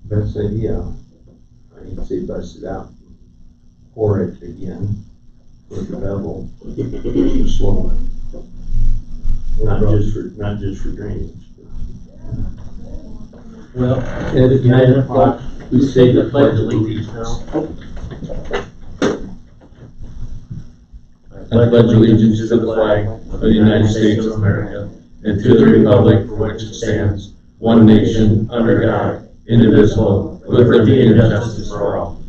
Best idea. I'd say bust it out. Pour it again with the bevel. Slow. Not just for drainage. Well, At 9 o'clock, we say the pledge of allegiance now. I pledge allegiance to the flag of the United States of America and to the republic for which it stands, one nation, under God, indivisible, with liberty and justice for all.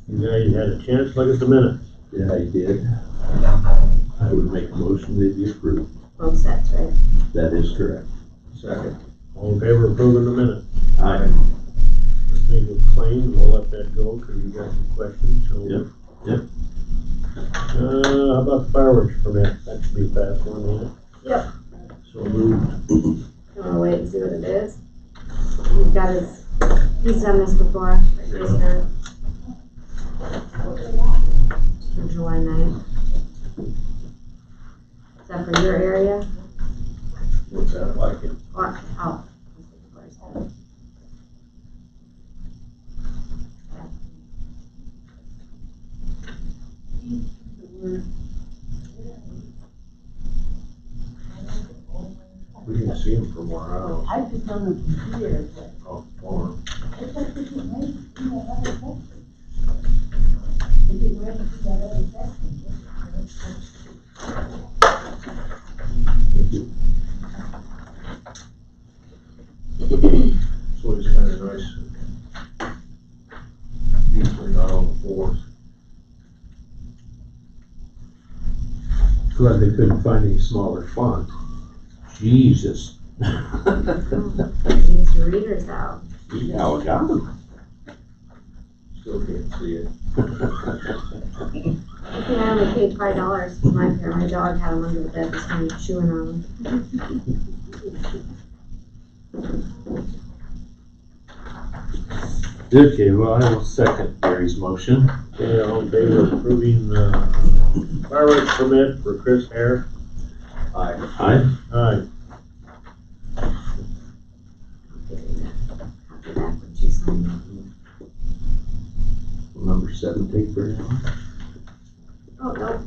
Now you had a chance to look at the minutes. Yeah, I did. I would make a motion that you approve. Both sets, right? That is correct. Second. All in favor of approving the minutes? Aye. I think with claims, we'll let that go because you got some questions, so. Yep. How about the fireworks permit? That should be a fast one, ain't it? Yep. So moved. You wanna wait and see what it is? He's got his, he's done this before, like this here. For July 9th. Is that for your area? What's that like? Or, oh. We can see them from where I was. I've just done the computer, but Off the farm. it's like this is nice, you know, other section. If it were to see that other section, Thank you. It's always kind of nice. Usually not on the floors. Glad they couldn't find any smaller font. Jesus. Needs your readers out. Yeah, I got them. Still can't see it. I think I only paid $5 for my pair. My dog had them under the bed this morning, chewing on them. Okay, well, I will second Gary's motion. Okay, all in favor of approving the fireworks permit for Chris Hare? Aye. Aye. Aye. Copy that when she signed it. Will number 7 take very long? Oh, no,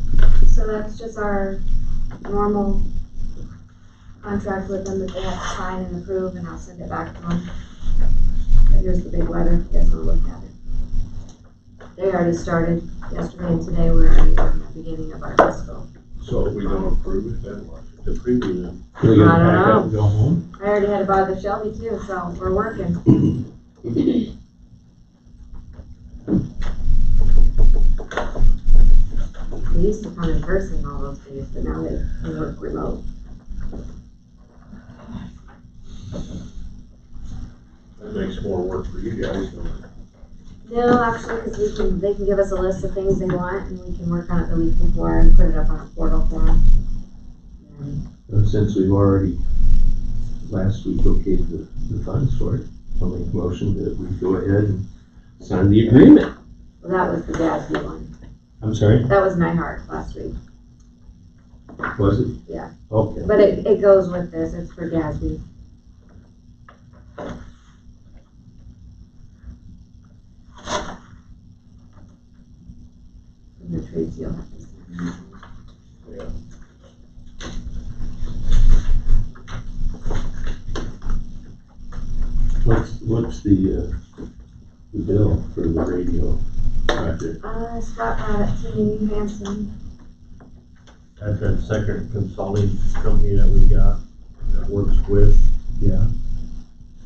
so that's just our normal contract with them that they have to sign and approve, and I'll send it back to them. But here's the big letter, if you guys wanna look at it. They already started yesterday and today, we're already in the beginning of our fiscal. So if we don't approve it, then what? The preview then? We're gonna I don't pack up know. and go home? I already had to bother Shelby too, so we're working. They used to come in person all those days, but now they can work remote. That makes more work for you guys, don't it? No, actually, because they can give us a list of things they want, and we can work on it the week before and put it up on a portal for them. And Since we've already, last week, okayed the funds for it, I'll make a motion that we go ahead and sign the agreement. well, that was the Gatsby one. I'm sorry? That was Nyhart last week, Was it? Yeah. Okay. but it goes with this. It's for Gatsby. And the trades you'll have to sign. Yeah. What's the bill for the radio project? Scott brought it to me, Hanson. That's that second consulting company that we got, that works with. Yeah.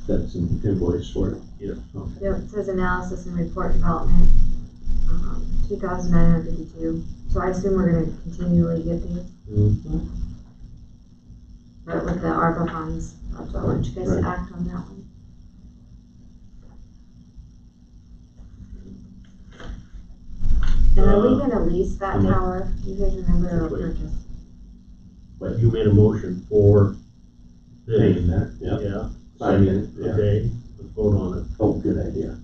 That's an invoice for it? Yeah. Okay. Yep, it says analysis and report development, 2,952. So I assume we're gonna continually get these, Mm-hmm. but with the ARPA funds, that's why I want you guys Right. to act on that one. And are we gonna lease that I'm not- tower? You guys remember or purchase? What? but you made a motion for this. Taking that, yeah. Yeah. Signing it, yeah. Okay, let's vote on Oh, good idea.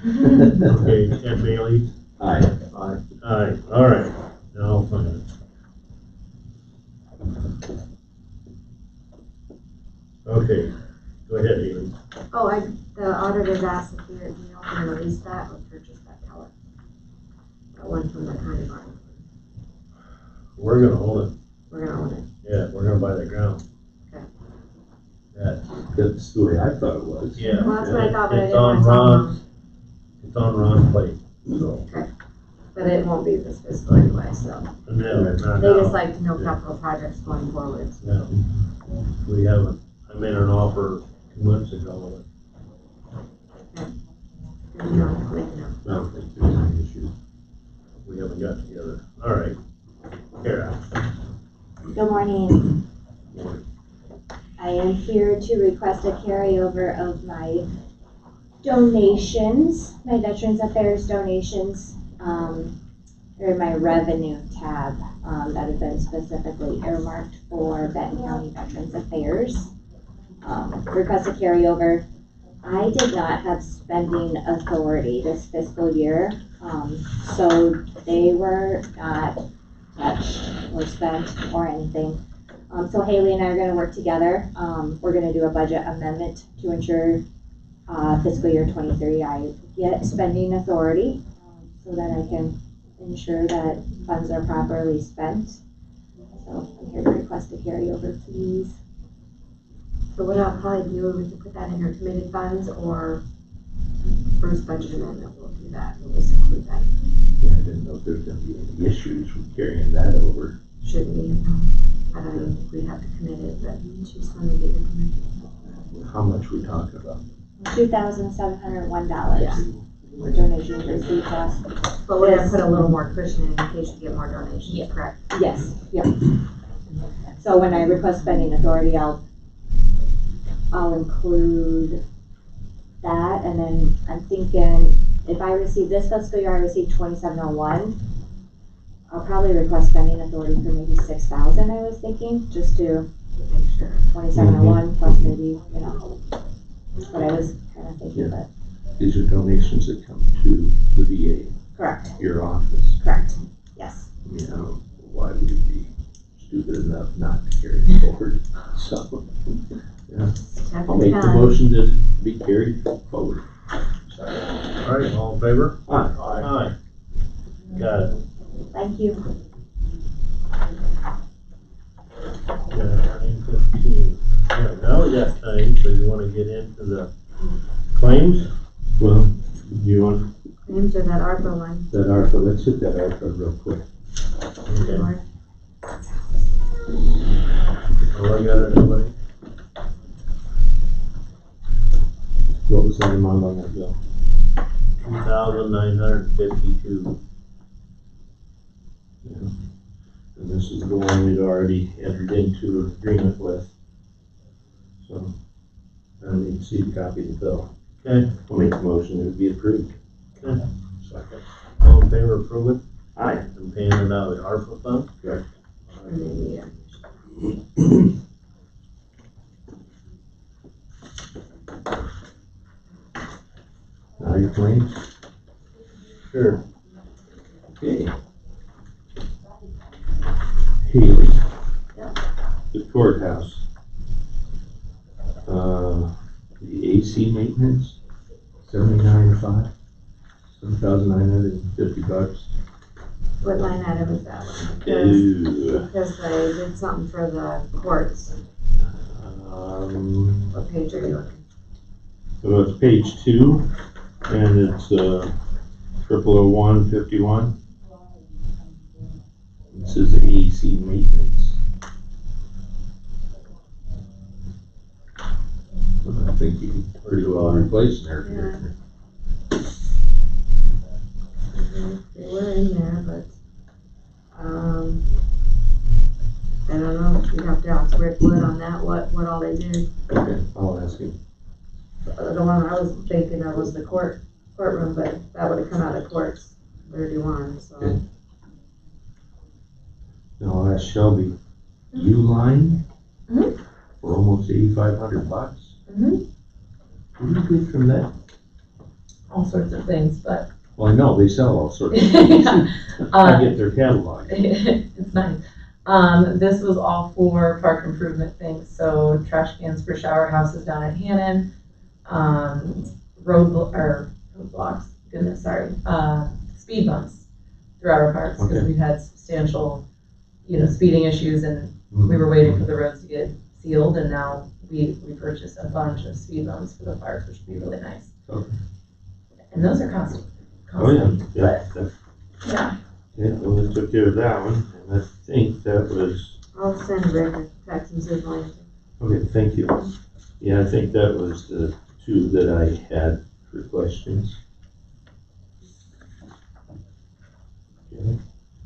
it. Okay, Ed Bailey? Aye. Aye, all right, now I'll sign it. Okay, go ahead, Haley. Oh, the auditors asked if we are gonna release that or purchase that tower. That one from the county farm. We're gonna own it. We're gonna own it. Yeah, we're gonna buy the ground. Okay. That's the way I thought it was. Yeah. Well, that's what I thought, but I It's didn't on want to tell Ron's, them. it's on Ron's plate, so. But it won't be this fiscal anyway, so. No, not They just now. like to know capital projects going forward. No, we haven't. I made an offer 2 months ago. You know, like, no. I don't think there's any issue. We haven't got together. All right. Kara. Good morning. I am here to request a carryover of my donations, my Veterans Affairs donations, or my revenue tab, that have been specifically earmarked for Benton County Veterans Affairs. Request a carryover. I did not have spending authority this fiscal year, so they were not touched or spent or anything. So Haley and I are gonna work together. We're gonna do a budget amendment to ensure fiscal year 23 I get spending authority, so that I can ensure that funds are properly spent. So I'm here to request a carryover, please. So what I'll probably do, we can put that in our committed funds or first budget amendment, we'll do that, we'll just include that. Yeah, I didn't know if there was gonna be any issues with carrying that over. Shouldn't be, I don't even think we'd have to commit it, but she's gonna get it committed. How much we talking about? $2,701 Yeah. for donations received last. But we're gonna put a little more cushion in case we get more donations, correct? Yes, yep. So when I request spending authority, I'll include that, and then I'm thinking, if I receive this fiscal year, I received 2701. I'll probably request spending authority for maybe 6,000, I was thinking, just to Make sure. 2701 plus maybe, you know, what I was kind of thinking, but, These are donations that come to the VA, correct, your office. correct, yes. I mean, I don't know why we'd be stupid enough not to carry it forward. So, yeah, Check I'll the make the time. motion to be carried forward. All right, all in favor? Aye. Aye. Got it. Thank you. 9:15. Yeah, now we got time, so you wanna get into the claims? Well, you want Names are that ARPA one. that ARPA, let's hit that ARPA real quick. Okay. Or- Oh, I got it, nobody? What was that amount on that bill? 2,952. Yeah. And this is the one we'd already entered into an agreement with. So, I don't need to see a copy of the bill. Okay, I'll make the motion that it be approved. Okay. Second. all in favor, approve it, Aye. and paying it out of the ARPA fund? Correct. and then, yeah. Now your claims? Sure. Okay. Haley. Yep. The courthouse. The AC maintenance, $79.05, $7,950. What line item is that one? Because, Ew. because they did something for the courts. What page are you looking? Well, it's page 2, and it's, 00151. This is the AC maintenance. I think you can pretty well replace an air conditioner. They were in there, but, I don't know, you'd have to ask Rick Wood on that, what all they did. Okay, I'll ask him. The one I was thinking of was the courtroom, but that would have come out of courts 31, so. Okay. And I'll ask Shelby U-line Mhm. for almost $8,500. Mhm. What do you get from that? All sorts of things, but Well, I know, they sell all sorts of things. yeah. I get their catalog. It's nice. This was all for park improvement things, so trash cans for shower houses down at Hannon, roadblocks, goodness, sorry, speed bumps throughout our parks, because Okay. we've had substantial, speeding issues, and we were waiting for the roads to get sealed, and now we purchased a bunch of speed bumps for the parks, which would be really nice. Okay. And those are costly. Oh, yeah, yeah. Yeah. Yeah, well, they took care of that one, and I think that was, I'll send Rick a text and see if I okay, thank you. Yeah, I think that was the two that I had for questions. Okay.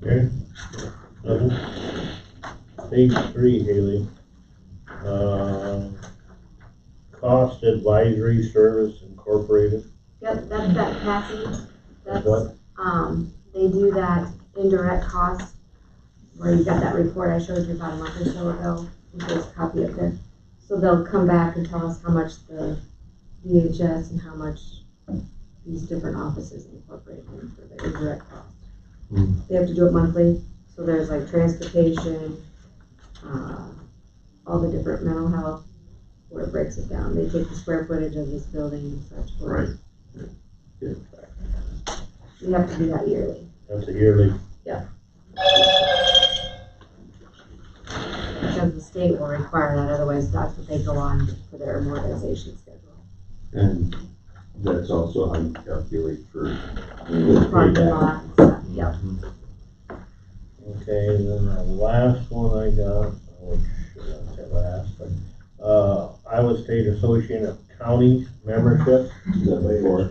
Okay. Nothing? Page 3, Haley. Cost Advisory Service Incorporated. Yep, that's that Cassie. That's, What? they do that indirect cost where you got that report I showed you about a month or so ago. There's a copy up there. So they'll come back and tell us how much the DHS and how much these different offices incorporate in for the indirect cost. Hmm. They have to do it monthly, so there's like transportation, all the different mental health, where it breaks it down. They take the square footage of this building and such. Right. Good. We have to do that yearly. That's a yearly. Because the state will require that, otherwise that's what they go on for their amortization schedule. And that's also how you calculate for Parking payback. lot and stuff, yep. Okay, and then the last one I got, which that's the last, but, Iowa State Association of Counties membership. Is that before?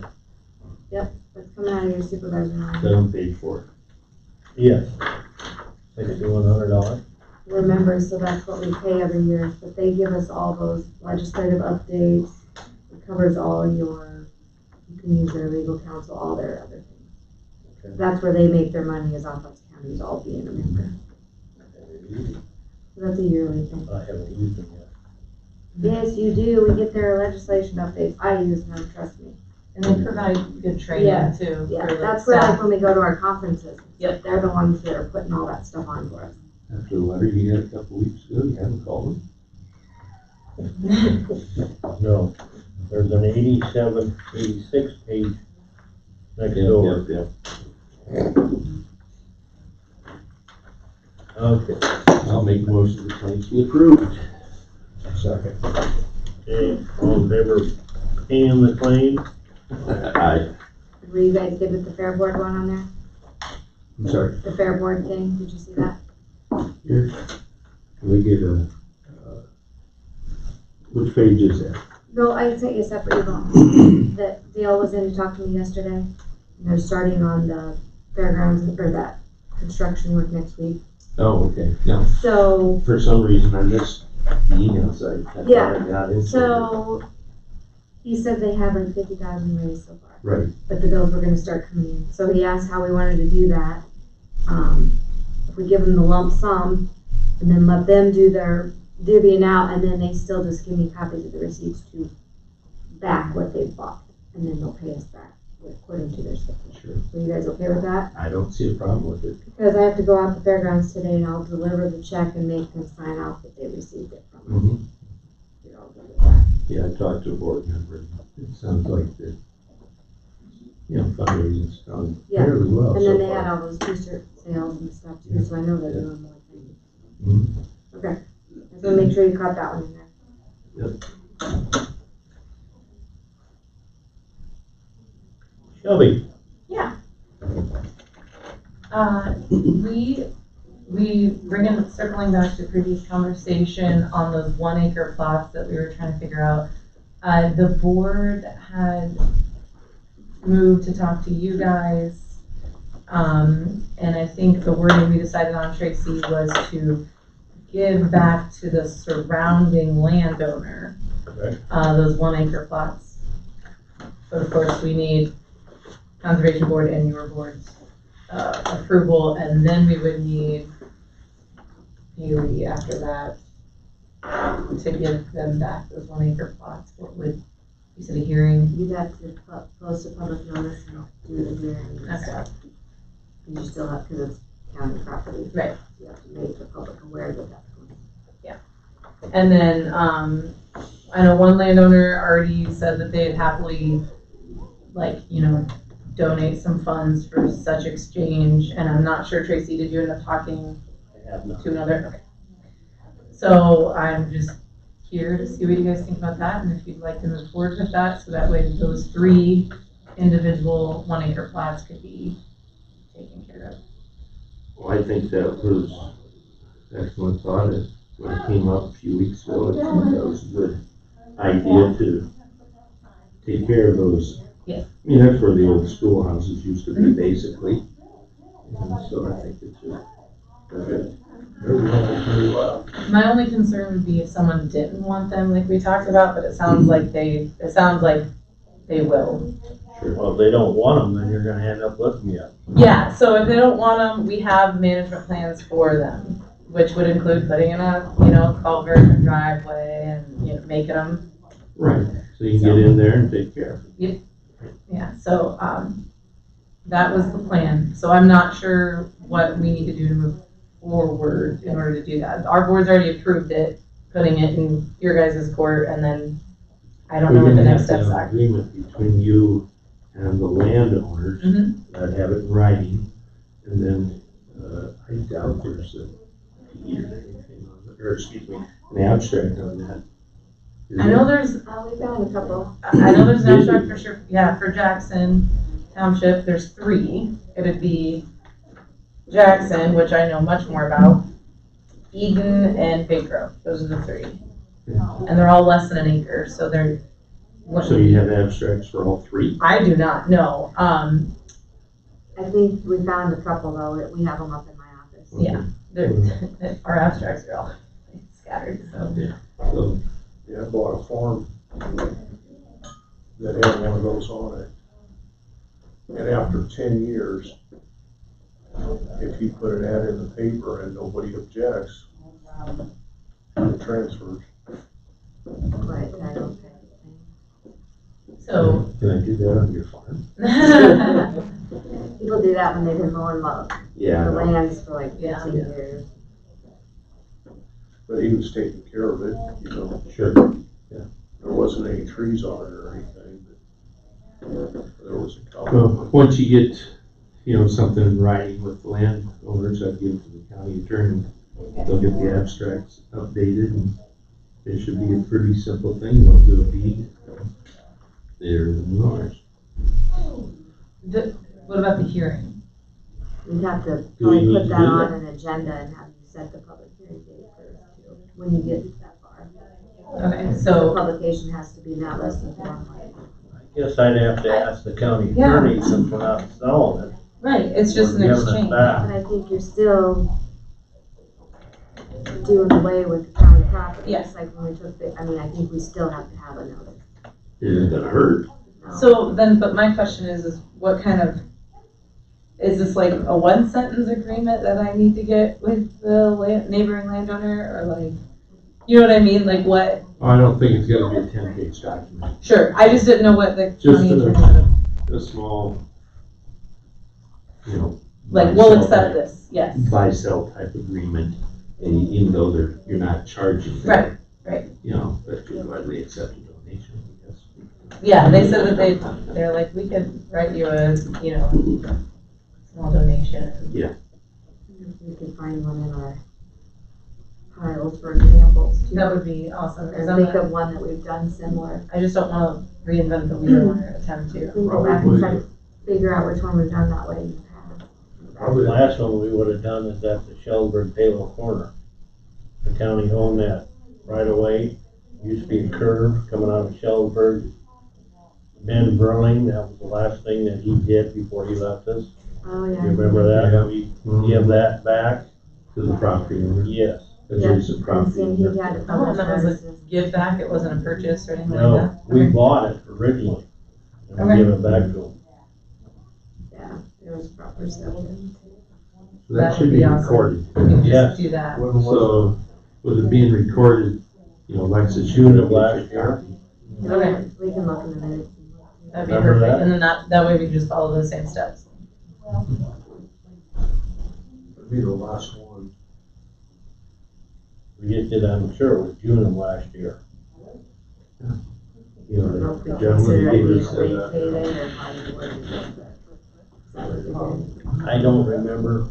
That's coming out of your supervisor line. That on page 4. Yes. $6,100. We're members, so that's what we pay every year, but they give us all those legislative updates. It covers all your, you can use their legal counsel, all their other things. Okay. That's where they make their money, is off us counties all being a member. So that's a yearly thing. I haven't used them yet. Yes, you do, we get their legislation updates, I use them, trust me. And they provide good training Yeah. too. Yeah, for the that's where, like, staff. when we go to our conferences, Yep. they're the ones that are putting all that stuff on for us. After the letter you got a couple weeks ago, you haven't called them? No, there's an 86 page next door. Yep. Okay, I'll make most of the claims be approved. second. Okay, all in favor of paying the claim? Aye. Were you guys good with the Fair Board one on there? I'm sorry. The Fair Board thing, did you see that? Here, can we get a, which page is that? No, I sent you a separate email. That Dale was in to talk to me yesterday. And they're starting on the fairgrounds, or that construction work next week. Oh, okay, no, So, for some reason I missed the email site. I thought Yeah, I got into it. so, he said they have like 50,000 raised so far. Right, But the bills were gonna start coming in. So he asked how we wanted to do that. If we give them the lump sum and then let them do their divvying out, and then they still just give me copies of the receipts to back what they bought. And then they'll pay us back according to their stuff. sure. So you guys okay with that? I don't see a problem with it. Because I have to go out to fairgrounds today and I'll deliver the check and make them sign off that they received it from us. Mm-hmm. You're all good with that? Yeah, I talked to a board member. It sounds like the, fundraising's gone Yeah, fairly well And so then they far. had all those t-shirt sales and stuff too, so I know they're doing more things. Mhm. Okay, so make sure you caught that one in there. Shelby, Circling back to previous conversation on those 1 acre plots that we were trying to figure out. The board had moved to talk to you guys. And I think the wording we decided on, Tracy, was to give back to the surrounding landowner, okay, those 1 acre plots. But of course, we need conservation board and your board's approval, and then we would need Haley after that to give them back those 1 acre plots? What would, you said a hearing? You'd have to post a public notice and do the hearing and Okay. stuff. You still have, because it's county property. Right. You have to make the public aware that that's going. And then, I know one landowner already said that they'd happily, like, you know, donate some funds for such exchange, and I'm not sure, Tracy, did you end up talking I have not. to another? Okay. So I'm just here to see what you guys think about that, and if you'd like to move forward with that, so that way those 3 individual 1 acre plots could be taken care of. Well, I think that was excellent thought. When it came up a few weeks ago, I think that was a good idea to take care of those. Yes. I mean, that's where the old schoolhouses used to be, basically. And so I think it's a perfect. Very well. My only concern would be if someone didn't want them, like we talked about, but it sounds like they will. Sure. Well, if they don't want them, then you're gonna end up with them yet. Yeah, so if they don't want them, we have management plans for them, which would include putting in a, you know, culvert and driveway and, you know, making them, Right, so you can get in there and take care of it. yeah, so, that was the plan. So I'm not sure what we need to do to move forward in order to do that. Our board's already approved it, putting it in your guys' court, and then I don't know what the next steps We're are. gonna have to have an agreement between you and the landowners Mhm. that have it in writing, and then, I doubt there's a deed or anything on it, or excuse me, an abstract on that. Is I know there? there's, We found a couple. I know there's an abstract for sure, yeah, for Jackson Township, there's 3. It'd be Jackson, which I know much more about, Eden, and Big Grove. Those are the 3. And they're all less than an acre, so they're. So you have abstracts for all 3? I do not know. I think we found a couple though, we have them up in my office. Yeah, our abstracts are all scattered, so. So, Yeah, I bought a farm that had one of those on it. And after 10 years, if you put an ad in the paper and nobody objects, it transfers. Quiet title type So. can I do that on your farm? thing. People do that when they've been mowing Yeah. the I know. lands for like 15 Yeah. years. But he was taking care of it, you know, Sure. there wasn't any trees on it or anything, but there was a couple. Well, once you get, you know, something in writing with the landowners, I'd give it to the county attorney. They'll get the abstracts updated, and it should be a pretty simple thing. They'll do a deed. They're the new owners. What about the hearing? We'd have to Do we probably need put to that do on that? an agenda and have you set the public hearing date first too, when you get that far. Okay, The so, publication has to be not less than 4 months. I guess I'd have to ask the county Yeah. attorney since we're not selling it. right, it's just an We're giving it exchange. back. And I think you're still doing away with the county property. Yes. Just like when we took I think we still have to have a notice. It isn't gonna hurt. No. So then, but my question is what kind of, is this like a 1-sentence agreement that I need to get with the neighboring landowner, or like, you know what I mean, like what? I don't think it's gonna be a 10-page document. Sure, I just didn't know what the Just county a- attorney would, A small, you know. like, we'll buy-sell accept type- this, yes. Buy-sell type agreement, and even though you're not charging. them, Right. You know, but you gladly accept a donation, I guess. Yeah, they said that they're like, we could write you a, you know, small donation. We can find one in our piles for examples too. That would be awesome, because Or think of one that we've done similar. I just don't wanna reinvent the wheel or attempt to. We can go back and try to figure out which one we've done that way in the past. The last one we would have done is at the Shelburne Taylor corner. The county owned that right away. Used to be a curve coming out of Shelburne. Ben Burling, that was the last thing that he did before he left us. Oh, You yeah. remember that? We give that back? To the property owner. Yes. Adjacent And property. seeing he had a Oh, public and that was a services. give back, it wasn't a purchase or anything like No, that? we Okay. bought it originally. And we Okay. give it back to them. Yeah, there was proper stuff. That That should would be be awesome. recorded. We can Yes. just do that. When was So, with it being recorded, you know, like I said, June of last year. Okay. We can look in the minutes. That'd be Remember perfect, that? and then that way we can just follow those same steps. It'd be the last one. We just did, I'm sure it was June of last year. you know, the gentleman who gave us that. Payday or how you worded it, but is that what we did? I don't remember.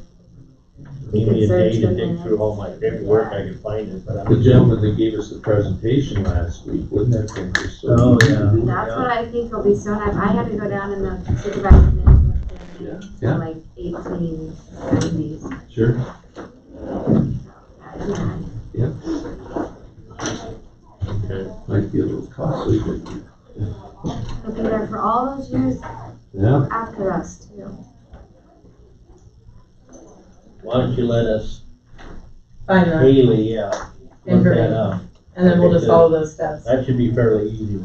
We Give me a can day search to the dig through all my paperwork, I can find it, but I The don't. gentleman that gave us the presentation last week, wouldn't that thing just so? Oh, easy to yeah. do? That's what I think will be so nice. I had to go down in the supervisor minutes Yeah. to like 1890s. Sure. Yeah. Okay. Might be a little costly, but He'll be there for all those years yeah. after us too. Why don't you let us, Find that Haley, look that information, up. and then we'll just follow those steps. That should be fairly easy.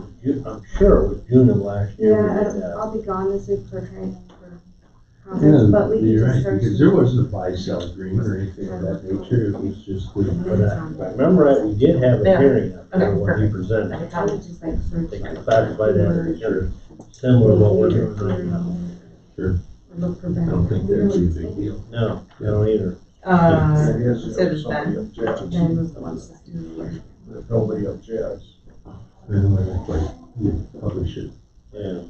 I'm sure it was June of last year. we did Yeah, that. I'll be gone this week for training for Yeah, conference, but we can you're just right, search. because there wasn't a buy-sell agreement or anything of that nature, it was just the. But if I remember right, we did have a Yeah. hearing up there Okay, when he perfect. presented. I I can tell you. Just like search. think I classified that as similar to what we're doing right now. Sure. Look for I that. don't think that'd be a big deal. No, I don't either. It is, So if does somebody Ben. objects, Ben was the one that's doing the work. if nobody objects. Anyway, that's like, you publish it. Yeah.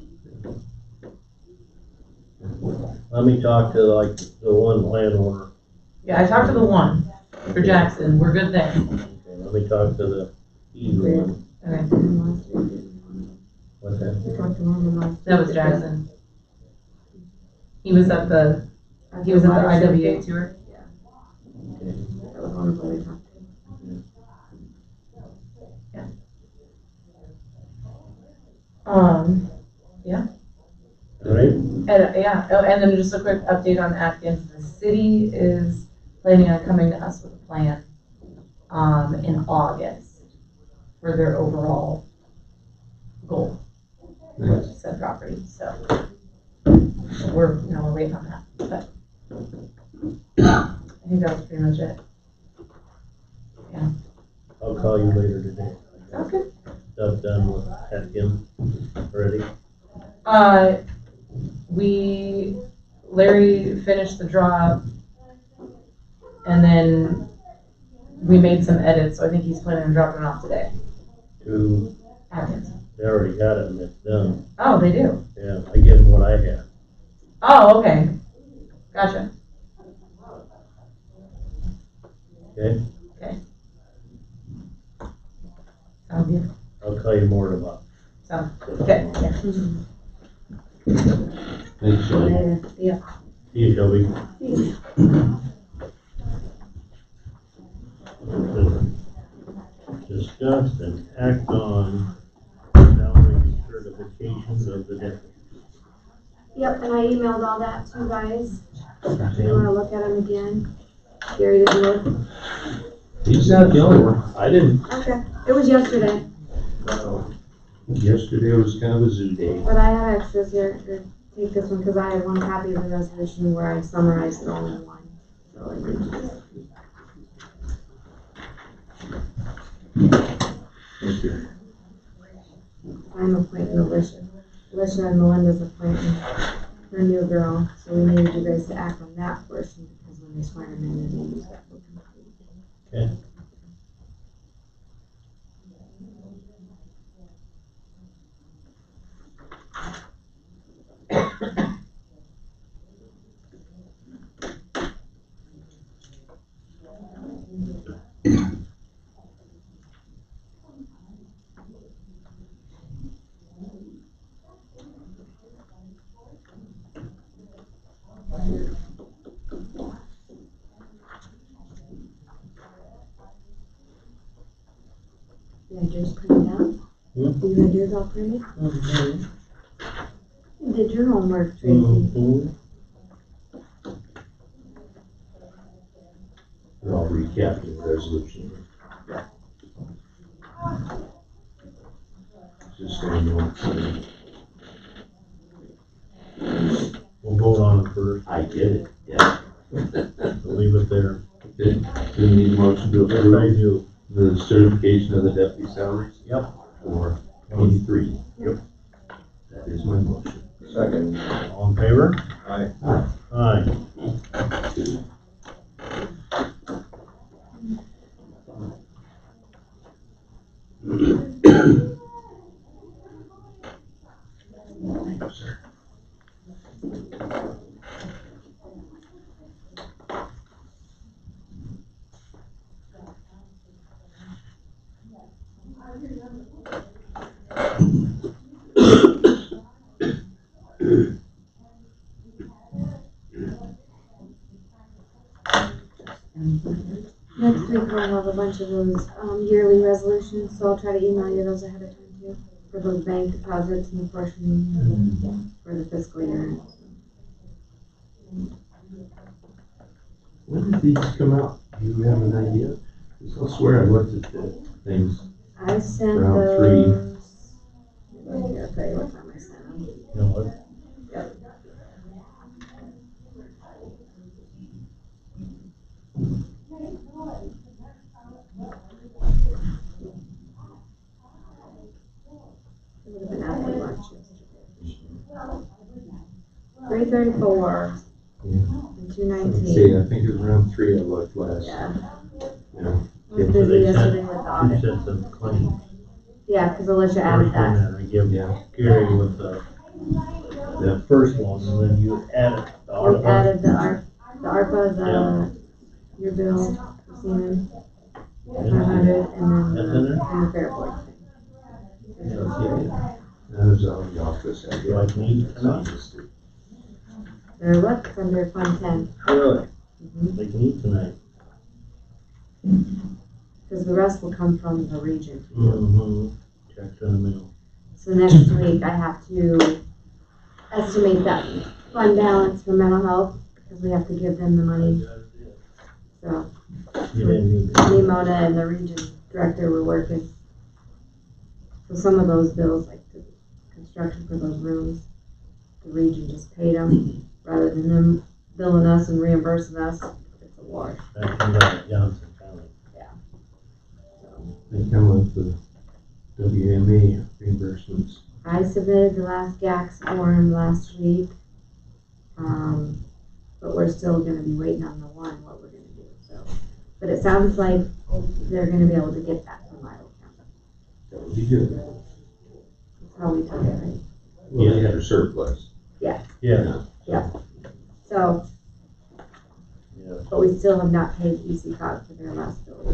Let me talk to like the one landowner. Yeah, I talked to the one for Jackson, we're good there. Okay, let me talk to the E one. Okay, What's that? We talked to him last that was week. Jackson. He was at the IWA tour. Okay. That was one of them we talked to. All right, And, yeah, oh, and then just a quick update on Atkins, the city is planning on coming to us with a plan, in August for their overall goal with said property, so we're waiting on that, but I think that was pretty much it. I'll call you later today. Sounds good. Stuff done with Atkins already. Larry finished the drop, and then we made some edits, so I think he's planning on dropping it off today. Two, Atkins. they already got it and it's done. Oh, they do? Yeah, I give them what I had. Oh, okay. Gotcha. Okay, Sounds good. I'll call you more about. Sounds okay. Yeah. Thanks, Shelley. Later. Yeah. See you, Shelby. Discuss and act on salary certifications of the deputy. Yep, and I emailed all that to you guys. If you wanna look at them again. Gary, did you look? He's not the only one, I didn't, Okay, it was yesterday, yesterday was kind of a zoo day. but I have extras here. Here, take this one, cause I have one copy of the resolution where I summarized it all in one. So I can just. Thank you. I'm appointing Alicia. Alicia and Melinda's appointing her new girl, so we needed you guys to act on that portion, because when they swear them in, their names got complete. Okay. You had yours printed out? You had yours all printed? You did your homework, Tracy. Mhm. And I'll recap the resolution. Just so you know. We'll vote on it first. I did it, yeah. approve do. the certification of the deputy salaries. Yep. For 23. Yep. That is my motion. Second. All in favor? Aye. Aye. Next week we'll have a bunch of those, yearly resolutions, so I'll try to email you those ahead of time too, for those bank deposits and the portion for the fiscal year. When did these come out? Do you have an idea? 'Cause I swear I looked at the things. I sent Round three. those. Let me I'll tell you what time I sent them. You know what? It would have been after lunch yesterday. 3:34 Yeah. and Let's 2:19. see, I think it was around 3 I looked last. Yeah, Yeah. I was So busy they yesterday sent with the 2 audit. sets of claims. Yeah, because Alicia added First one that. that I give Yeah. Gary with the first one, and then you added the We ARPA. added the ARPA, your bill, for Siemens, 500, and That's then in there? and the fair board thing. That was out of the office. I Do I need it tonight? Or what? It's under Fund 10. Really? Mhm. They can eat tonight. Because the rest will come from the region. Mm-hmm. Checks in the mail. So next week I have to estimate that fund balance for mental health, because we have to give them the money. So You didn't need me, it. Mona, and the region director were working. So some of those bills, like the construction for those rooms, the region just paid them, rather than them billing us and reimbursing us. It's a wash. That comes out of Johnson County. So They come with the WMA reimbursements. I submitted the last GAX form last week. But we're still gonna be waiting on the one, what we're gonna do, so. But it sounds like they're gonna be able to get that from Iowa County. That would be good. That's how we took it, right? Well, they had a surplus. Yeah. So, Yeah. but we still have not paid ECOG for their last bill.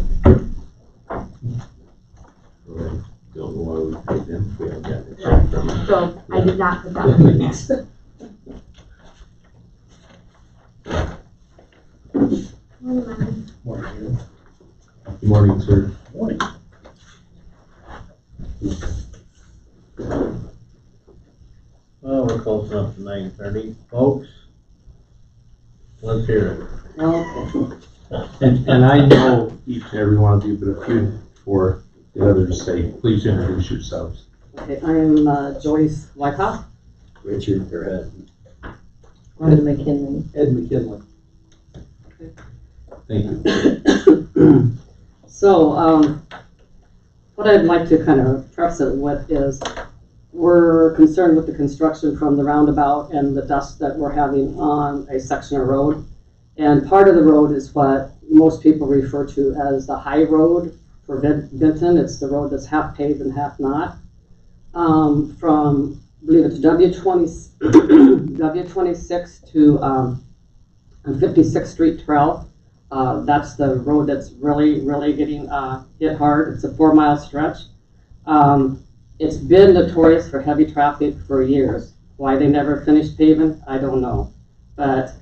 Well, don't know why we paid them if we haven't gotten a check from them. So I did not put that on the next. Morning. Good morning, sir. Morning. Well, we're close enough to 9:30, folks. Let's hear Okay, And I know each and every one of you, but if you, for the others say, please introduce yourselves. okay, I am Joyce Wyckoff, Richard, or Rhonda McKinley. Ed McKinley. Thank you. So, what I'd like to kind of preface it with is, we're concerned with the construction from the roundabout and the dust that we're having on a section of road. And part of the road is what most people refer to as the high road for Benton. It's the road that's half paved and half not. From, I believe it's W26 to 56th Street Trail. That's the road that's really getting hit hard. It's a 4-mile stretch. It's been notorious for heavy traffic for years. Why they never finished paving, I don't know. But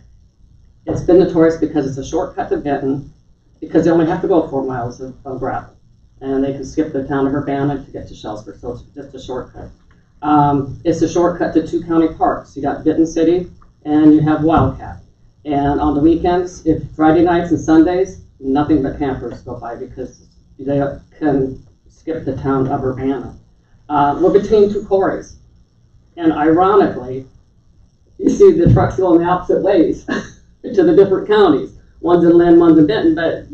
it's been notorious because it's a shortcut to Benton, because they only have to go 4 miles of gravel. And they can skip the town of Urbana to get to Shellsburg, so it's just a shortcut. It's a shortcut to 2 county parks. You got Benton City and you have Wildcat. And on the weekends, if Friday nights and Sundays, nothing but campers go by because they can skip the town of Urbana. We're between 2 quarries. And ironically, you see the trucks going the opposite ways to the different counties. One's in Lynn, one's in Benton, but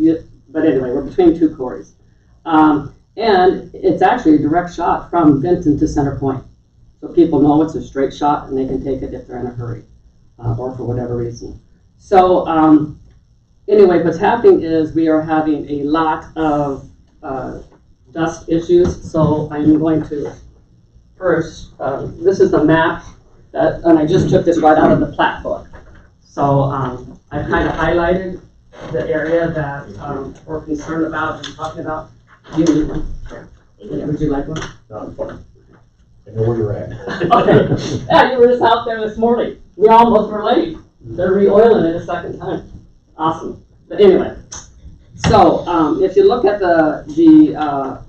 but anyway, we're between two quarries. And it's actually a direct shot from Benton to Center Point. So people know it's a straight shot and they can take it if they're in a hurry, or for whatever reason. So anyway, what's happening is we are having a lot of dust issues. So I'm going to first, this is the map that, and I just took this right out of the plat book. So I kind of highlighted the area that we're concerned about and talking about. Do you need one? Yeah, would you like one? No, I'm fine. I know where you're at. Okay. Yeah, you were just out there this morning. We almost were late. They're re-oiling it a second time. Awesome. But anyway, so if you look at the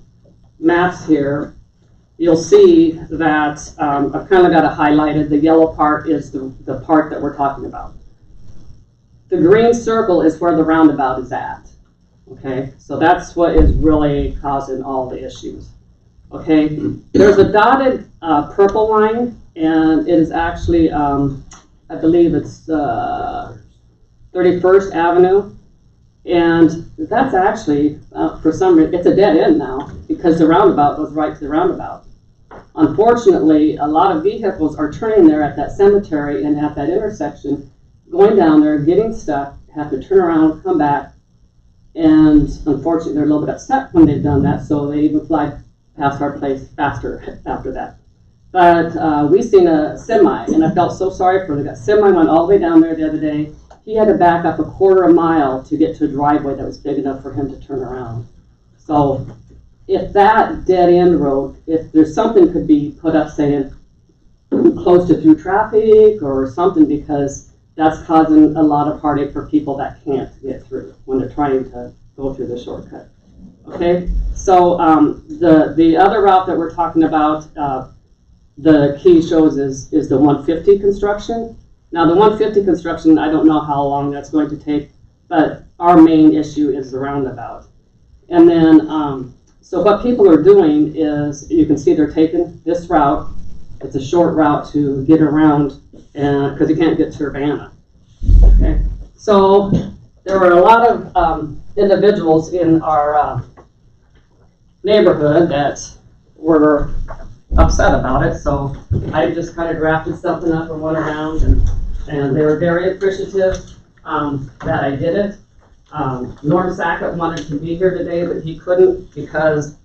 maps here, you'll see that I've kind of got it highlighted. The yellow part is the part that we're talking about. The green circle is where the roundabout is at. Okay, so that's what is really causing all the issues. Okay, there's a dotted purple line, and it is actually, I believe it's 31st Avenue, and that's actually, for some reason, it's a dead end now, because the roundabout goes right to the roundabout. Unfortunately, a lot of vehicles are turning there at that cemetery and at that intersection, going down there, getting stuck, have to turn around, come back, and unfortunately, they're a little bit upset when they've done that, so they even fly past our place faster after that. But we seen a semi, and I felt so sorry for them. That semi went all the way down there the other day. He had to back up a quarter mile to get to a driveway that was big enough for him to turn around. So if that dead end road, if there's something could be put up saying close to through traffic or something, because that's causing a lot of heartache for people that can't get through when they're trying to go through the shortcut. Okay, so the other route that we're talking about, the key shows is the 150 construction. Now the 150 construction, I don't know how long that's going to take, but our main issue is the roundabout. And then, so what people are doing is, you can see they're taking this route. It's a short route to get around, because you can't get to Urbana. Okay, so there were a lot of individuals in our neighborhood that were upset about it, so I just kind of drafted something up and went around, and they were very appreciative that I did it. Norm Sackett wanted to be here today, but he couldn't because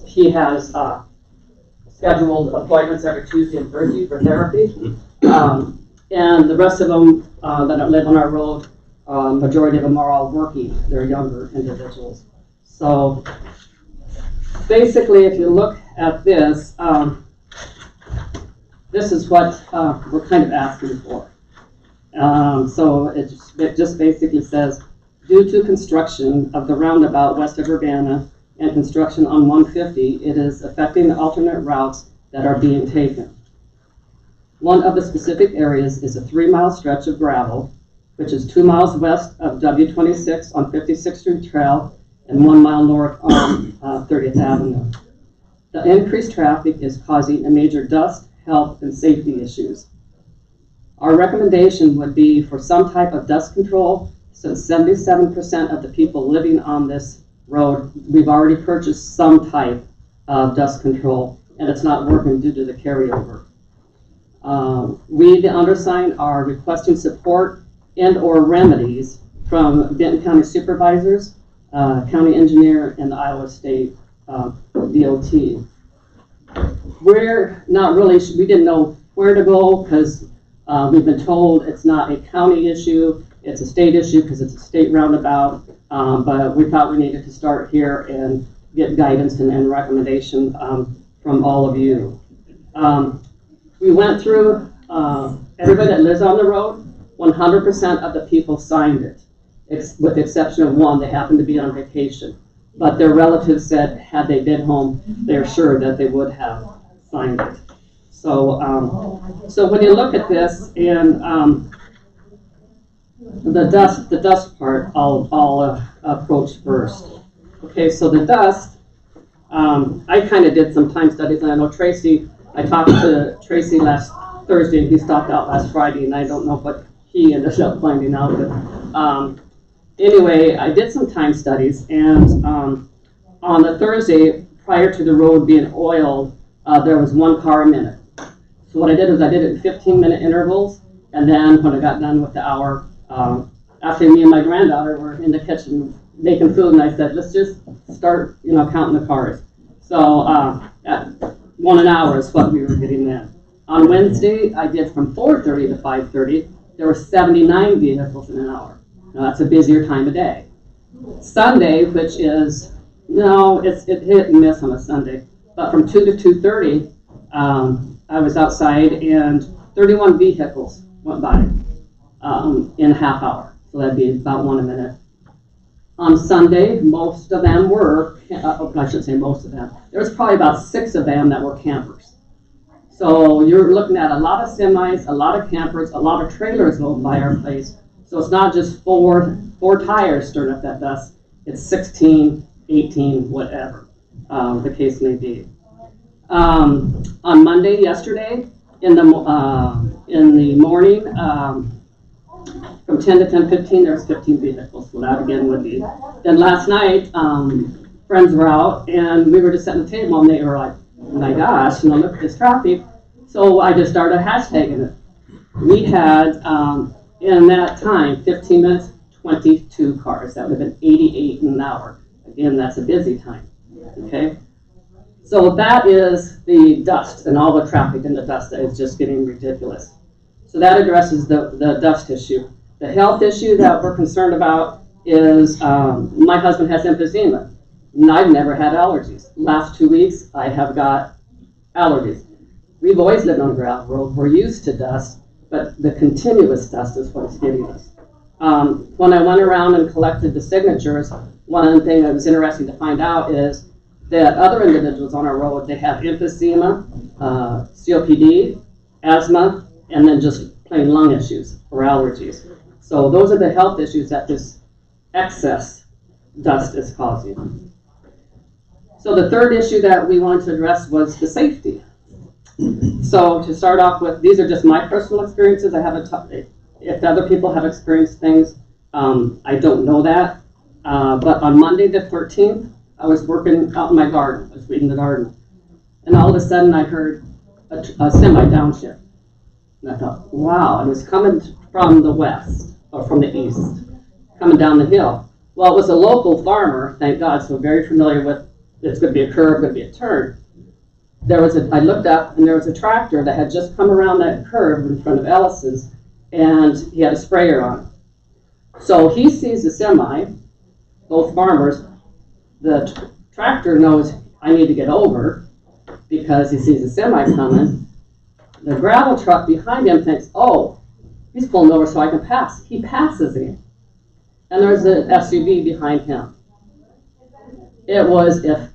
he has scheduled appointments every Tuesday and Thursday for therapy. And the rest of them that live on our road, majority of them are all working. They're younger individuals. So basically, if you look at this, this is what we're kind of asking for. So it just basically says, due to construction of the roundabout west of Urbana and construction on 150, it is affecting the alternate routes that are being taken. One of the specific areas is a 3-mile stretch of gravel, which is 2 miles west of W26 on 56th Street Trail and 1 mile north on 30th Avenue. The increased traffic is causing a major dust, health, and safety issues. Our recommendation would be for some type of dust control, since 77% of the people living on this road, we've already purchased some type of dust control, and it's not working due to the carryover. We, the undersigned, are requesting support and or remedies from Benton County Supervisors, County Engineer, and the Iowa State DOT. We're not really, we didn't know where to go because we've been told it's not a county issue, it's a state issue because it's a state roundabout, but we thought we needed to start here and get guidance and recommendation from all of you. We went through everybody that lives on the road. 100% of the people signed it, with the exception of one. They happened to be on vacation, but their relatives said had they been home, they're sure that they would have signed it. So, so when you look at this and the dust part, I'll approach first. Okay, so the dust, I kind of did some time studies, and I know Tracy. I talked to Tracy last Thursday, and he stopped out last Friday, and I don't know what he ended up finding out. But anyway, I did some time studies, and on the Thursday, prior to the road being oiled, there was 1 car a minute. So what I did was I did it in 15-minute intervals, and then when I got done with the hour, after me and my granddaughter were in the kitchen making food, and I said, let's just start, counting the cars. So at 1 an hour is what we were getting then. On Wednesday, I did from 4:30 to 5:30. There were 79 vehicles in an hour. Now, that's a busier time of day. Sunday, which is, it hit and miss on a Sunday, but from 2 to 2:30, I was outside and 31 vehicles went by in a half hour. So that'd be about 1 a minute. On Sunday, most of them were, I should say most of them, there was probably about 6 of them that were campers. So you're looking at a lot of semis, a lot of campers, a lot of trailers going by our place. So it's not just four tires stirring up that dust. It's 16, 18, whatever the case may be. On Monday, yesterday, in the morning, from 10 to 10:15, there's 15 vehicles. So that again would be. Then last night, friends were out, and we were just sitting at the table, and they were like, oh my gosh, look at this traffic. So I just started hashtagging it. We had, in that time, 15 minutes, 22 cars. That would have been 88 in an hour. Again, that's a busy time, okay? So that is the dust and all the traffic and the dust that is just getting ridiculous. So that addresses the dust issue. The health issue that we're concerned about is my husband has emphysema. And I've never had allergies. Last 2 weeks, I have got allergies. We've always lived on a gravel road. We're used to dust, but the continuous dust is what's getting us. When I went around and collected the signatures, one of the things that was interesting to find out is that other individuals on our road, they have emphysema, COPD, asthma, and then just plain lung issues or allergies. So those are the health issues that this excess dust is causing. So the third issue that we wanted to address was the safety. So to start off with, these are just my personal experiences. I haven't if other people have experienced things, I don't know that. But on Monday the 13th, I was working out in my garden. I was weeding the garden. And all of a sudden I heard a semi downshift. And I thought, wow, it was coming from the west, or from the east, coming down the hill. Well, it was a local farmer, thank God, so very familiar with it's going to be a curve, going to be a turn. I looked up, and there was a tractor that had just come around that curve in front of Ellis's, and he had a sprayer on. So he sees the semi, both farmers. The tractor knows I need to get over because he sees the semi coming. The gravel truck behind him thinks, oh, he's pulling over so I can pass. He passes him. And there's an SUV behind him. It was, if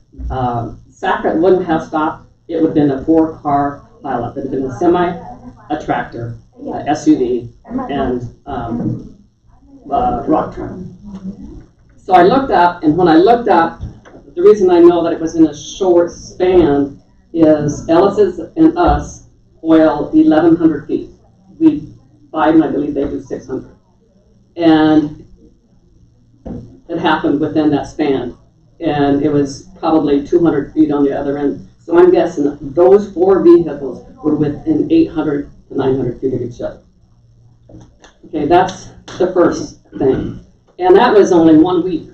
Sackett wouldn't have stopped, it would have been a 4-car pileup. It would have been a semi, a tractor, a SUV, and rock truck. So I looked up, and when I looked up, the reason I know that it was in a short span is Ellis's and us oil 1,100 feet. We buy them, I believe they do 600. And it happened within that span. And it was probably 200 feet on the other end. So I'm guessing those 4 vehicles were within 800 to 900 feet of each other. Okay, that's the first thing. And that was only 1 week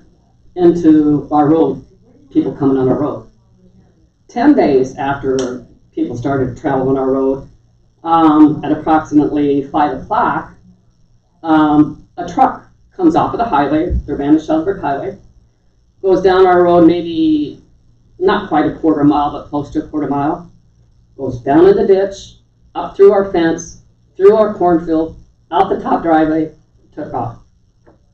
into our road, people coming on our road. 10 days after people started traveling our road, at approximately 5 o'clock, a truck comes off of the highway, the Urbana-Shelburne Highway, goes down our road maybe not quite a quarter mile, but close to a quarter mile, goes down in the ditch, up through our fence, through our cornfield, out the top driveway, took off.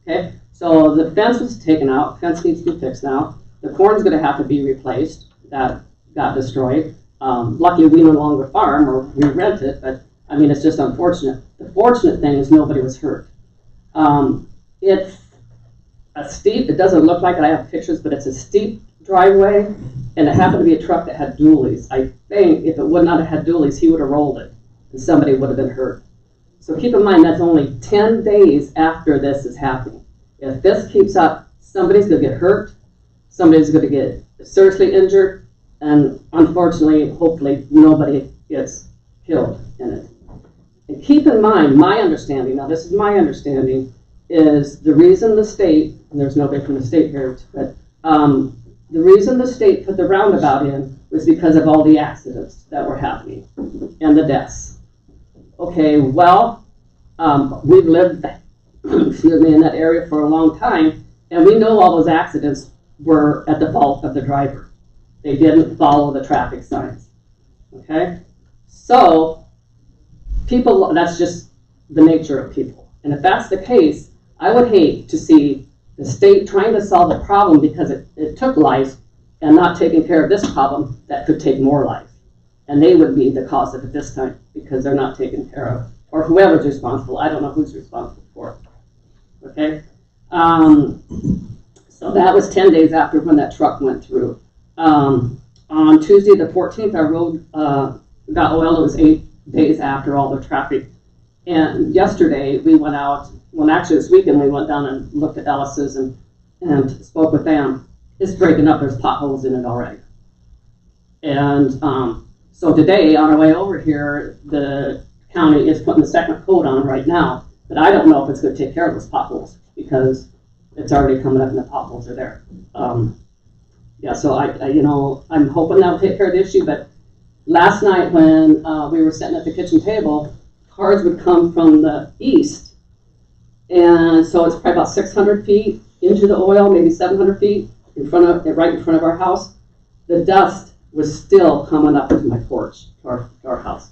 Okay, so the fence was taken out, fence needs to be fixed now. The corn's gonna have to be replaced, that got destroyed. Luckily we no longer farm, or we rent it, but I mean, it's just unfortunate. The fortunate thing is nobody was hurt. It's a steep, it doesn't look like it, I have pictures, but it's a steep driveway, and it happened to be a truck that had dualies. I think if it would not have had dualies, he would have rolled it, and somebody would have been hurt. So keep in mind, that's only 10 days after this is happening. If this keeps up, somebody's gonna get hurt, somebody's gonna get seriously injured, and unfortunately, hopefully, nobody gets killed in it. And keep in mind, my understanding, now this is my understanding, is the reason the state, and there's nobody from the state here, but the reason the state put the roundabout in was because of all the accidents that were happening and the deaths. Okay, well, we've lived, excuse me, in that area for a long time, and we know all those accidents were at the fault of the driver. They didn't follow the traffic signs. Okay, so people, that's just the nature of people. And if that's the case, I would hate to see the state trying to solve a problem because it took life and not taking care of this problem that could take more life. And they would be the cause of it this time because they're not taken care of. Or whoever's responsible. I don't know who's responsible for it. Okay? So that was 10 days after when that truck went through. On Tuesday the 14th, our road got oil. It was 8 days after all the traffic. And yesterday we went out, well actually this weekend we went down and looked at Ellis's and spoke with them. It's breaking up, there's potholes in it already. And so today on our way over here, the county is putting the second coat on right now, but I don't know if it's gonna take care of those potholes because it's already coming up and the potholes are there. Yeah, so I'm hoping that'll take care of the issue, but last night when we were sitting at the kitchen table, cars would come from the east. And so it's probably about 600 feet into the oil, maybe 700 feet right in front of our house. The dust was still coming up into my porch, to our house.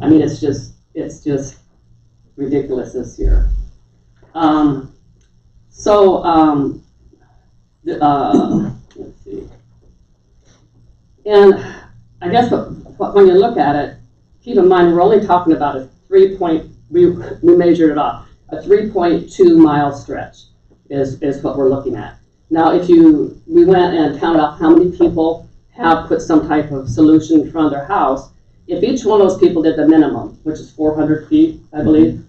I mean, it's just ridiculous this year. Let's see. And I guess when you look at it, keep in mind, we're only talking about we measured it off, a 3.2 mile stretch is what we're looking at. Now, we went and counted out how many people have put some type of solution in front of their house. If each one of those people did the minimum, which is 400 feet, I believe,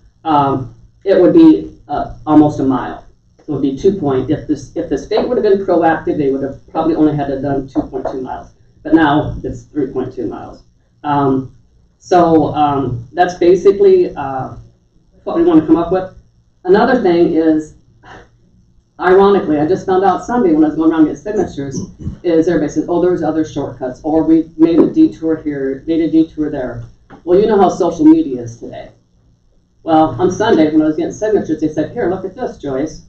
it would be almost a mile. So it would be 2 point. If the state would have been proactive, they would have probably only had to done 2.2 miles. But now it's 3.2 miles. So that's basically what we want to come up with. Another thing is, ironically, I just found out Sunday when I was going around getting signatures, is everybody said, oh, there's other shortcuts, or we made a detour here, made a detour there. Well, you know how social media is today. Well, on Sunday when I was getting signatures, they said, here, look at this, Joyce.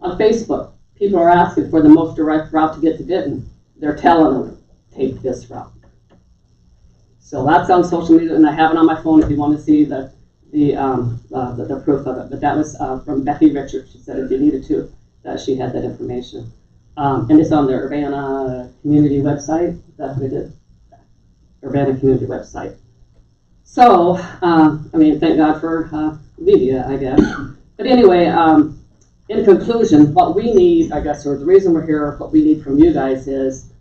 On Facebook, people are asking for the most direct route to get to Benton. They're telling them, take this route. So that's on social media, and I have it on my phone if you want to see the proof of it. But that was from Becky Richards. She said if you needed to, that she had that information. And it's on the Urbana community website. That's what it is. Urbana community website. So, thank God for media, I guess. But anyway, in conclusion, what we need, I guess, or the reason we're here, what we need from you guys is,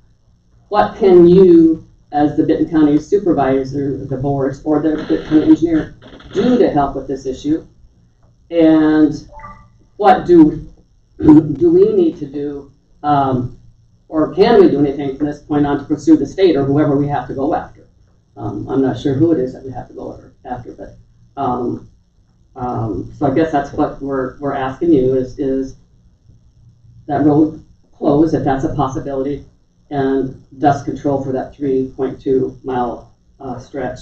what can you, as the Benton County Supervisor, the boards, or the Benton County Engineer, do to help with this issue? And what do we need to do, or can we do anything from this point on to pursue the state or whoever we have to go after? I'm not sure who it is that we have to go after, but so I guess that's what we're asking you is that road closed, if that's a possibility, and dust control for that 3.2 mile stretch.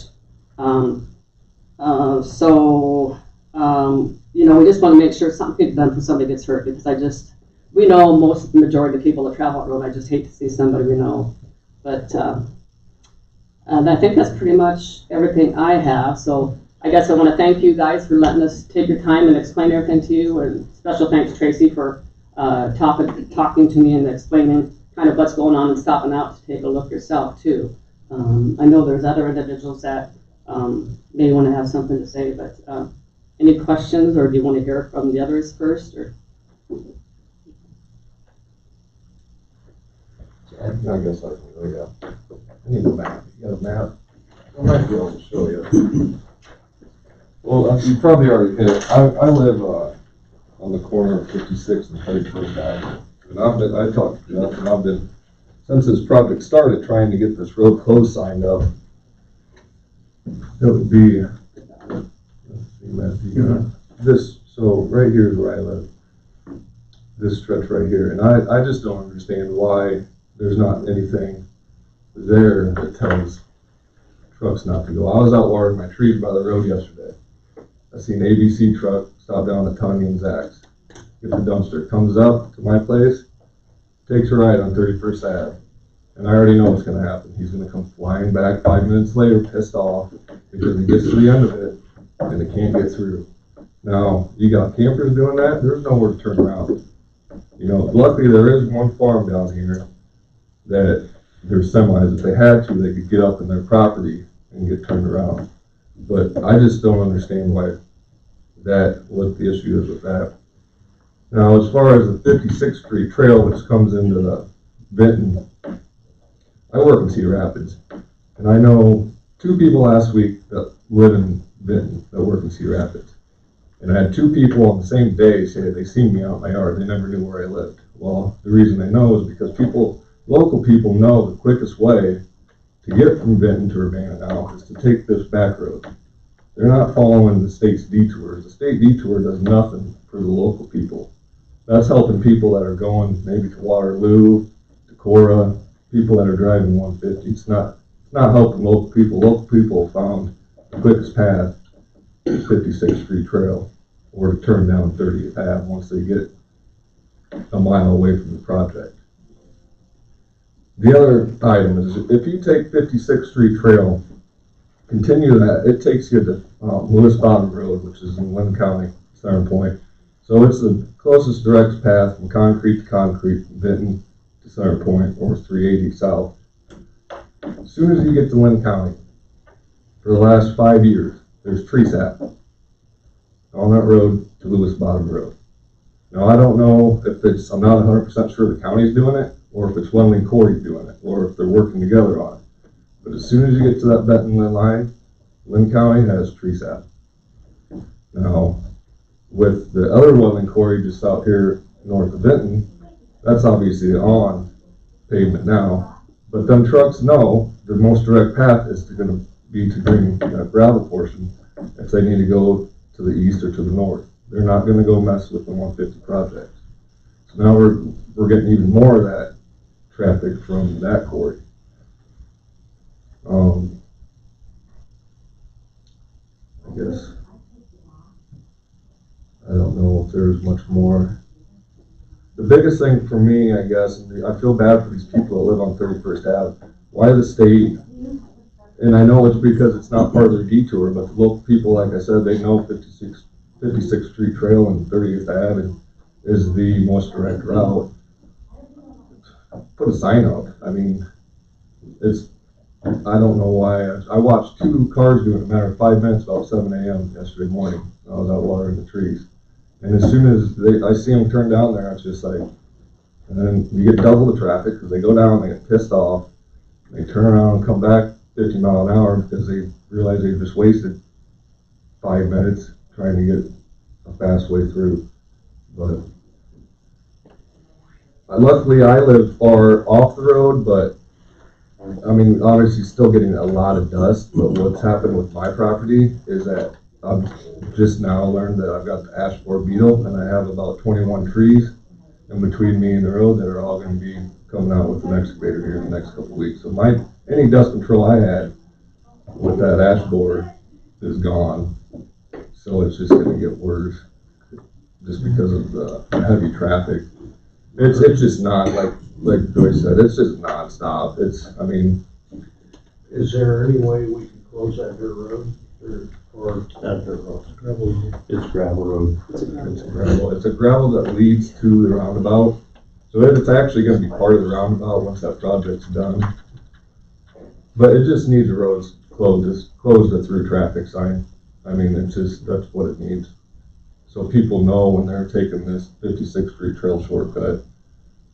We just want to make sure something gets done before somebody gets hurt, because we know most of the majority of the people that travel that road. I just hate to see somebody we know. But and I think that's pretty much everything I have. So I guess I want to thank you guys for letting us take your time and explain everything to you. And special thanks, Tracy, for talking to me and explaining kind of what's going on and stopping out to take a look yourself too. I know there's other individuals that may want to have something to say, but any questions, or do you want to hear from the others first? Or I guess I can go, yeah. I need a map. You got a map? I might be able to show you. Well, you probably already hit it. I live on the corner of 56 and 31st Avenue. And I talked to Jeff, and I've been, since this project started, trying to get this road closed signed up. It would be, let's see, Matthew, this, so right here is where I live. This stretch right here, and I just don't understand why there's not anything there that tells trucks not to go. I was out watering my trees by the road yesterday. I seen an ABC truck stop down at Tanya and Zach's, get the dumpster, comes up to my place, takes a ride on 31st Ave, and I already know what's gonna happen. He's gonna come flying back 5 minutes later, pissed off, because he gets to the end of it, and it can't get through. Now, you got campers doing that, there's nowhere to turn around. You know, luckily there is one farm down here that there's semis. If they had to, they could get up in their property and get turned around. But I just don't understand what the issue is with that. Now, as far as the 56th Street Trail, which comes into the Benton, I work in Cedar Rapids, and I know 2 people last week that live in Benton that work in Cedar Rapids. And I had 2 people on the same day say they seen me out in my yard. They never knew where I lived. Well, the reason they know is because local people know the quickest way to get from Benton to Urbana now is to take this back road. They're not following the state's detours. The state detour does nothing for the local people. That's helping people that are going maybe to Waterloo, Decorah, people that are driving 150. It's not helping local people. Local people found the quickest path to 56th Street Trail, or to turn down 30th Ave once they get a mile away from the project. The other item is, if you take 56th Street Trail, continue that, it takes you to Lewis Bottom Road, which is in Lynn County, Center Point. So it's the closest direct path from concrete to concrete, from Benton to Center Point, or 380 south. As soon as you get to Lynn County, for the last 5 years, there's tree sap on that road to Lewis Bottom Road. Now, I don't know if it's, I'm not 100% sure the county's doing it, or if it's Wendling Quarry doing it, or if they're working together on it. But as soon as you get to that Benton line, Lynn County has tree sap. Now, with the other Wendling Quarry just out here north of Benton, that's obviously on pavement now. But them trucks know the most direct path is going to be to bring that gravel portion if they need to go to the east or to the north. They're not going to go mess with the 150 project. So now we're getting even more of that traffic from that quarry. I guess I don't know if there's much more. The biggest thing for me, I guess, and I feel bad for these people that live on 31st Ave. Why the state, and I know it's because it's not part of their detour, but the local people, like I said, they know 56th Street Trail and 30th Ave is the most direct route. Put a sign out. I mean, I don't know why. I watched 2 cars do it in a matter of 5 minutes, about 7 a.m. yesterday morning. I was out watering the trees. And as soon as I see them turn down there, it's just like, and then you get double the traffic because they go down, they get pissed off, they turn around and come back 50 miles an hour because they realize they've just wasted 5 minutes trying to get a fast way through. But luckily I live far off the road, but I mean, obviously still getting a lot of dust, but what's happened with my property is that I've just now learned that I've got the ash borer beetle, and I have about 21 trees in between me and the road that are all going to be coming out with an excavator here in the next couple of weeks. So any dust control I had with that ash borer is gone. So it's just going to get worse just because of the heavy traffic. It's just not, like Joyce said, it's just nonstop. I mean. Is there any way we can close that dirt road? Or not dirt road? It's gravel road. It's a gravel that leads to the roundabout. So it's actually going to be part of the roundabout once that project's done. But it just needs the roads closed. It's closed a through traffic sign. I mean, that's what it needs. So people know when they're taking this 56th Street Trail shortcut,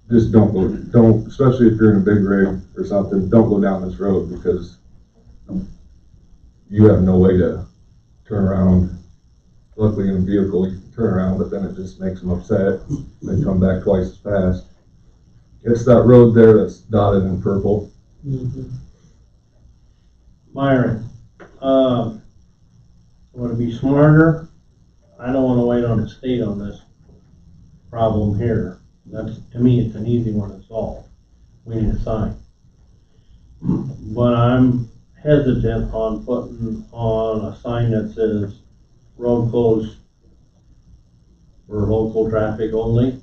just don't, especially if you're in a big rig or something, don't go down this road because you have no way to turn around. Luckily in a vehicle, you can turnaround, but then it just makes them upset. They come back twice as fast. It's that road there that's dotted in purple. Myron, wanna be smarter? I don't wanna wait on the state on this problem here. That's, to me, it's an easy one to solve. We need a sign. But I'm hesitant on putting on a sign that says road closed for local traffic only.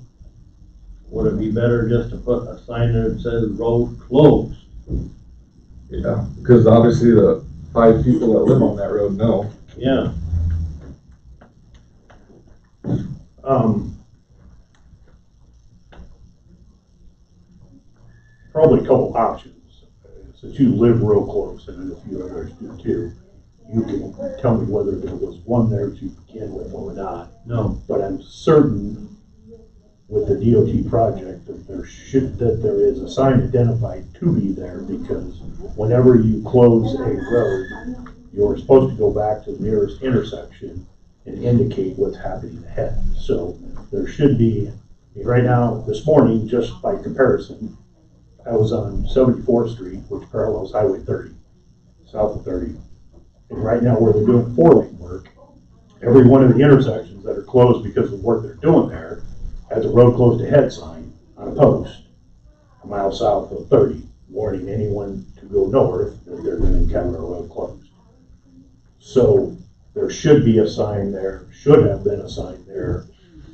Would it be better just to put a sign that says road closed? Yeah, because obviously the 5 people that live on that road know. Yeah. Probably a couple options. Since you live real close, and a few others do too, you can tell me whether there was one there to begin with or not. No. But I'm certain with the DOT project that there is a sign identified to be there, because whenever you close a road, you're supposed to go back to the nearest intersection and indicate what's happening ahead. So there should be, right now, this morning, just by comparison, I was on 74th Street, which parallels Highway 30, south of 30. And right now, where they're doing 4-lane work, every one of the intersections that are closed because of the work they're doing there has a road closed ahead sign on a post a mile south of 30, warning anyone to go north that they're going to encounter a road closed. So there should be a sign there, should have been a sign there,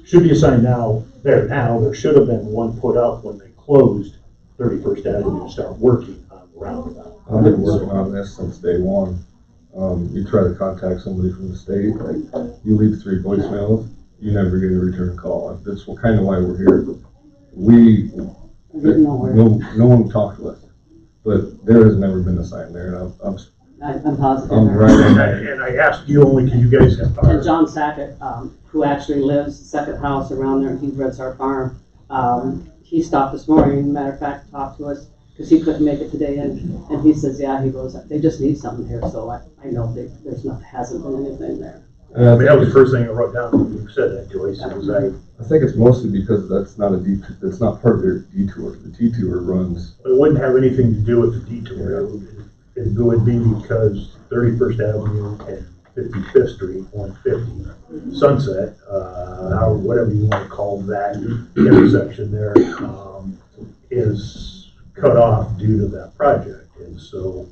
should be a sign now. There should have been one put up when they closed 31st Avenue to start working on the roundabout. I've been working on this since day one. You try to contact somebody from the state, you leave 3 voicemails, you never get a return call. That's kind of why we're here. No one talked to us, but there has never been a sign there, and I'm positive. I'm right on that. And I asked you only because you guys have. And John Sackett, who actually lives second house around there, and he rents our farm, he stopped this morning, matter of fact, talked to us, because he couldn't make it today, and he says, yeah, he goes, they just need something here, so I know there's not, hasn't been anything there. I mean, that was the first thing I wrote down when you said that, Joyce. I think it's mostly because that's not part of their detour. The detour runs. It wouldn't have anything to do with the detour. It would be because 31st Avenue and 55th Street, 150, Sunset, or whatever you want to call that intersection there, is cut off due to that project. And so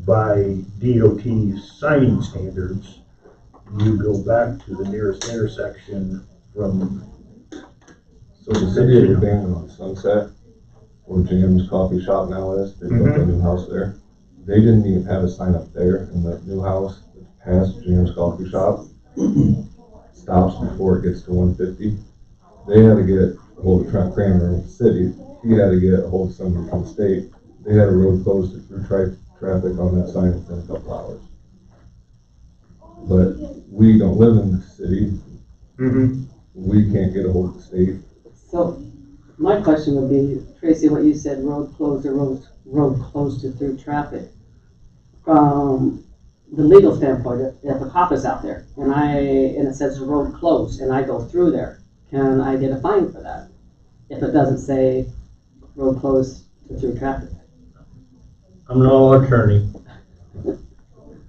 by DOT signing standards, you go back to the nearest intersection from. So the city of Benton on Sunset, where Jim's Coffee Shop now is, they built a new house there. They didn't even have a sign up there in the new house past Jim's Coffee Shop. Stops before it gets to 150. They had to get a hold of Trent Kramer in the city. He had to get a hold of somebody from the state. They had a road closed through traffic on that sign within a couple hours. But we don't live in the city. We can't get a hold of the state. So my question would be, Tracy, what you said, road closed or road closed to through traffic. From the legal standpoint, if a cop is out there and it says road closed and I go through there, can I get a fine for that? If it doesn't say road closed to through traffic? I'm no attorney,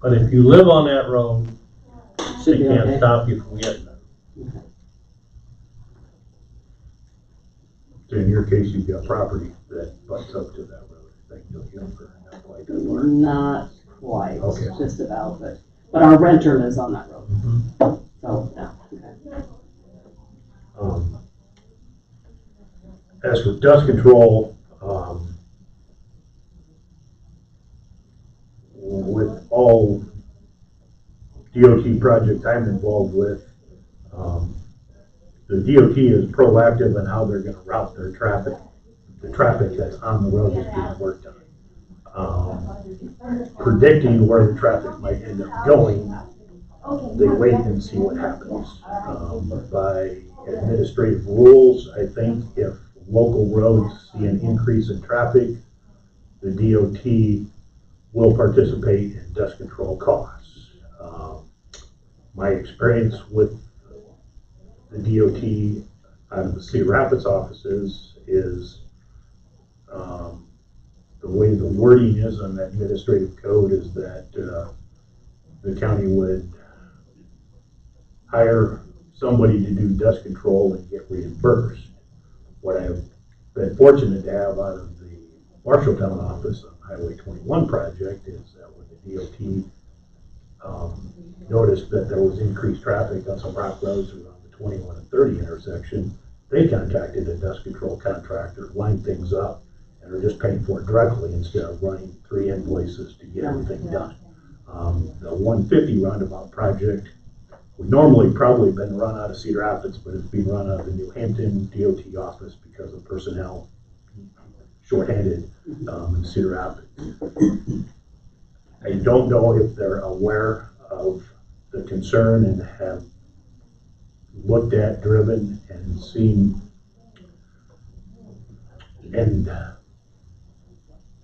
but if you live on that road, they can't stop you from getting there. So in your case, you've got property that butts up to that road. I think, don't you, or not quite that far? Not quite, Okay. just about, but our renter lives on that road. So, yeah, okay. As for dust control, with all DOT projects I'm involved with, the DOT is proactive in how they're going to route their traffic, the traffic that's on the road that's being worked on. Predicting where the traffic might end up going, they wait and see what happens. By administrative rules, I think if local roads see an increase in traffic, the DOT will participate in dust control costs. My experience with the DOT out of the Cedar Rapids offices is, the way the wording is on that administrative code is that, the county would hire somebody to do dust control and get reimbursed. What I've been fortunate to have out of the Marshalltown office on Highway 21 project is that when the DOT noticed that there was increased traffic on some rock roads around the 21 and 30 intersection, they contacted a dust control contractor, lined things up, and are just paying for it directly instead of running 3 invoices to get everything done. The 150 roundabout project would normally probably been run out of Cedar Rapids, but it's being run out of the New Hampton DOT office because of personnel shorthanded in Cedar Rapids. I don't know if they're aware of the concern and have looked at, driven, and seen, and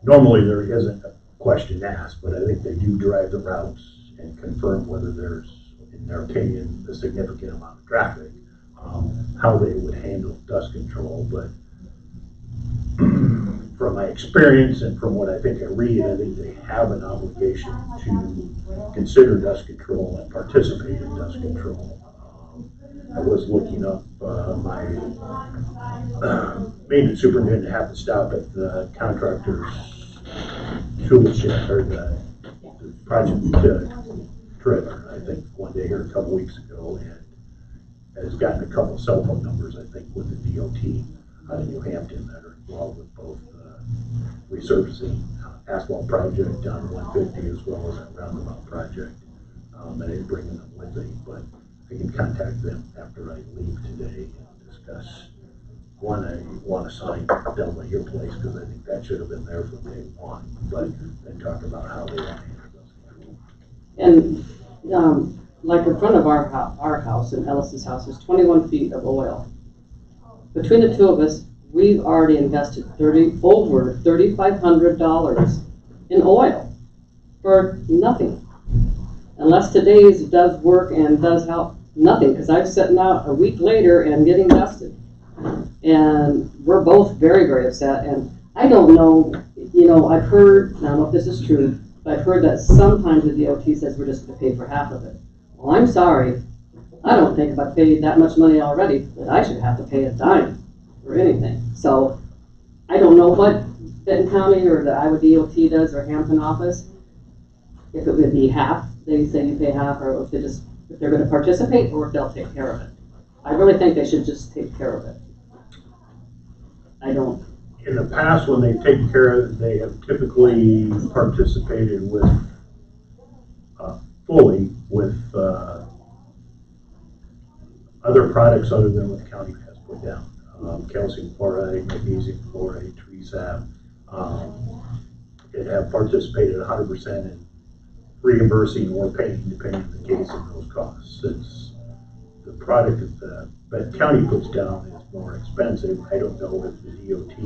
normally there isn't a question asked, but I think they do drive the routes and confirm whether there's, in their opinion, a significant amount of traffic, how they would handle dust control. But from my experience and from what I think I read, I think they have an obligation to consider dust control and participate in dust control. I was looking up, my maintenance superintendent had to stop at the contractor's tool shed, or the project trailer, I think, one day or a couple weeks ago, and has gotten a couple cell phone numbers, I think, with the DOT out of New Hampton that are involved with both resurfacing asphalt project on 150 as well as that roundabout project. I didn't bring them with me, but I can contact them after I leave today and discuss. One, I want to sign down by your place because I think that should have been there from day one, but then talk about how they want to handle those. And like in front of our house and Ellis's house, there's 21 feet of oil. Between the two of us, we've already invested over $3,500 in oil for nothing. Unless today's does work and does help, nothing, because I'm sitting out a week later and getting dusted. And we're both very, very upset. And I don't know, I've heard, I don't know if this is true, but I've heard that sometimes the DOT says we're just going to pay for half of it. Well, I'm sorry. I don't think if I paid that much money already that I should have to pay a dime for anything. So I don't know what Benton County or the Iowa DOT does or Hampton office, if it would be half, they say you pay half, or if they're going to participate, or if they'll take care of it. I really think they should just take care of it. I don't. In the past, when they've taken care of it, they have typically participated with, fully with other products other than what the county has put down. Calcium chloride, magnesium chloride, tree sap. It have participated 100% in reimbursing or paying, depending on the case of those costs. It's the product that the county puts down is more expensive. I don't know if the DOT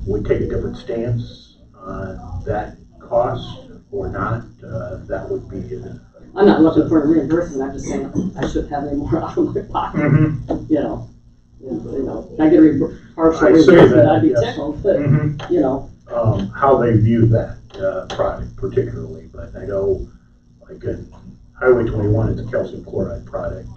would take a different stance on that cost or not. That would be I'm not looking for a reimbursement. I'm just saying I shouldn't have any more out of my pocket. If I get a partial reimbursement, I'd be tickled. But how they view that product particularly. But I know, like in Highway 21, it's a calcium chloride product.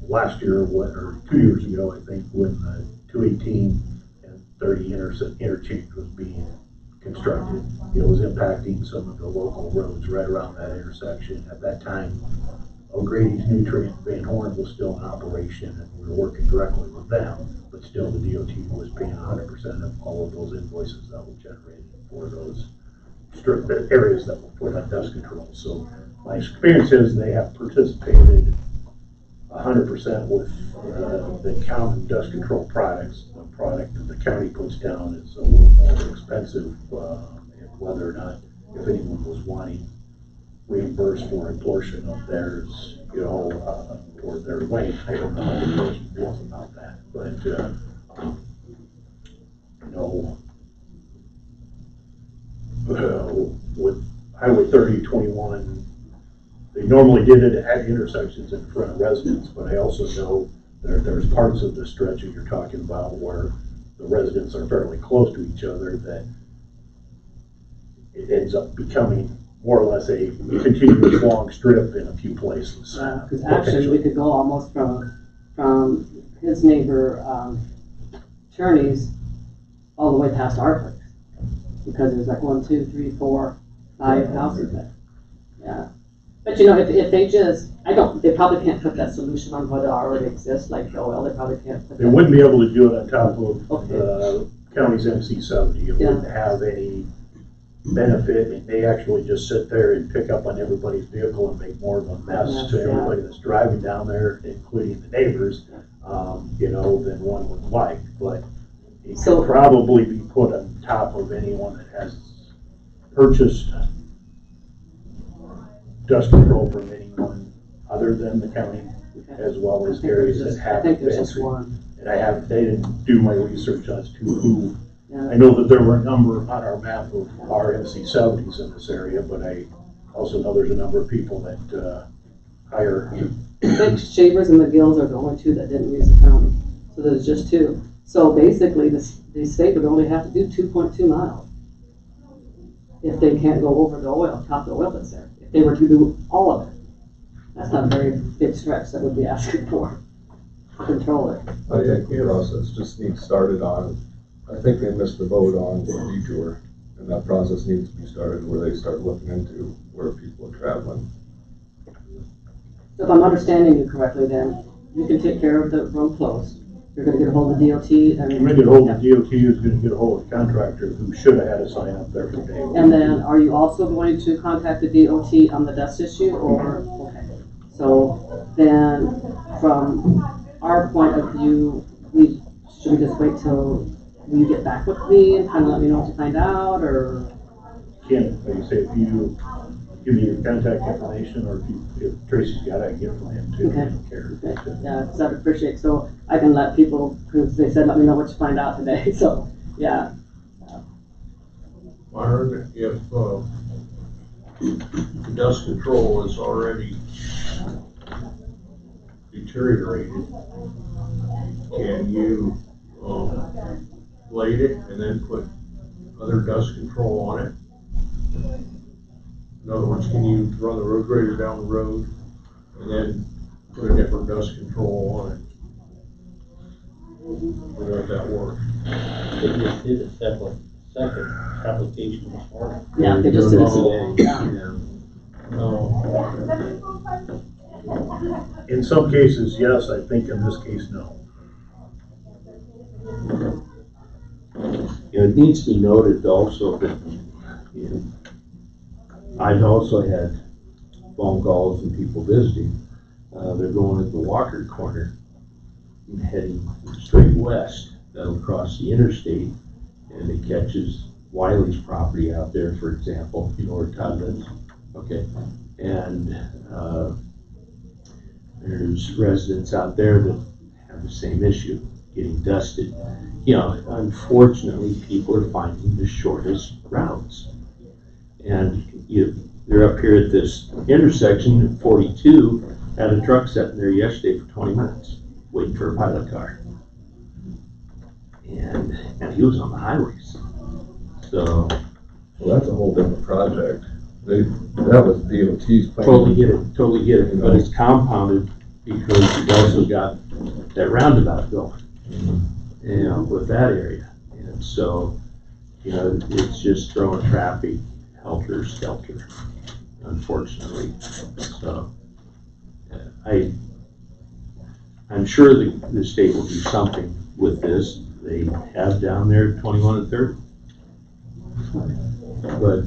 Last year, or 2 years ago, I think, when the 218 and 30 interchange was being constructed, it was impacting some of the local roads right around that intersection. At that time, O'Grady's Nutrient Van Horn was still in operation, and we were working directly with them, but still the DOT was paying 100% of all of those invoices that were generated for those areas that were put on dust control. So my experience is they have participated 100% with the county dust control products. The product that the county puts down is a little more expensive, and whether or not, if anyone was wanting reimbursed for a portion of theirs, or their length, I don't know how the person feels about that. But with Highway 30, 21, they normally did it at intersections in front of residents, but I also know there's parts of the stretch that you're talking about where the residents are fairly close to each other that it ends up becoming more or less a continuous long strip in a few places. Because actually, we could go almost from his neighbor, Turney's, all the way past our place. Because there's like 1, 2, 3, 4, 5 houses there. Yeah. But you know, if they just, they probably can't put that solution on what already exists, like the oil, they probably can't put They that. wouldn't be able to do it on top of Okay. county's MC70. It Yeah. wouldn't have any benefit, and they actually just sit there and pick up on everybody's vehicle and make more of a mess to Yeah. everybody that's driving down there, including the neighbors, you know, than one would like. But it So- could probably be put on top of anyone that has purchased dust control from anyone other than the county, as well as areas that I have. think there's just Benton. one. And they didn't do my research as to who. Yeah. I know that there were a number on our map of our MC70s in this area, but I also know there's a number of people that hire. I think Shavers and McGill's are the only two that didn't use the county. So there's just 2. So basically, the state would only have to do 2.2 miles. If they can't go over the oil, top the oil that's there. If they were to do all of it. That's not a very big stretch that would be asking for to control it. I think the process just needs started on, I think they missed the vote on the detour, and that process needs to be started where they start looking into where people are traveling. So if I'm understanding you correctly, then you can take care of the road closed. You're gonna get a hold of DOT I'm gonna get a hold of DOT, who's gonna get a hold of the contractor who should have had a sign up there from day one. And then are you also going to contact the DOT on the dust issue or, okay. So then from our point of view, should we just wait till you get back with me and kind of let me know what you find out or? Ken, like you say, if you give me your contact information, or if Tracy's got it, I can get it from him too, I Okay. don't care. Okay, yeah, because I'd appreciate, so I can let people, because they said, let me know what you find out today, so, yeah. Myron, if dust control is already deteriorated, can you blade it and then put other dust control on it? In other words, can you run the road grader down the road and then put a different dust control on it? Or does that work? They just did a second application this morning. Yeah, they just did it Oh. today, yeah. In some cases, yes, I think in this case, no. You know, it needs to be noted also that, you know, I've also had phone calls and people visiting. They're going at the Walker corner and heading straight west. That'll cross the interstate and it catches Wiley's property out there, for example, you know where Todd lives. Okay. And there's residents out there that have the same issue, getting dusted. You know, unfortunately, people are finding the shortest routes. And they're up here at this intersection at 42, had a truck sitting there yesterday for 20 minutes, waiting for a pilot car. And he was on the highways. So, Well, that's a whole different project. That was DOT's plan. totally get it, but it's compounded because you've also got that roundabout going, you know, with that area. And so, you know, it's just throwing traffic helter-skelter, unfortunately. So, I'm sure the state will do something with this. They have down there 21 and 30. But,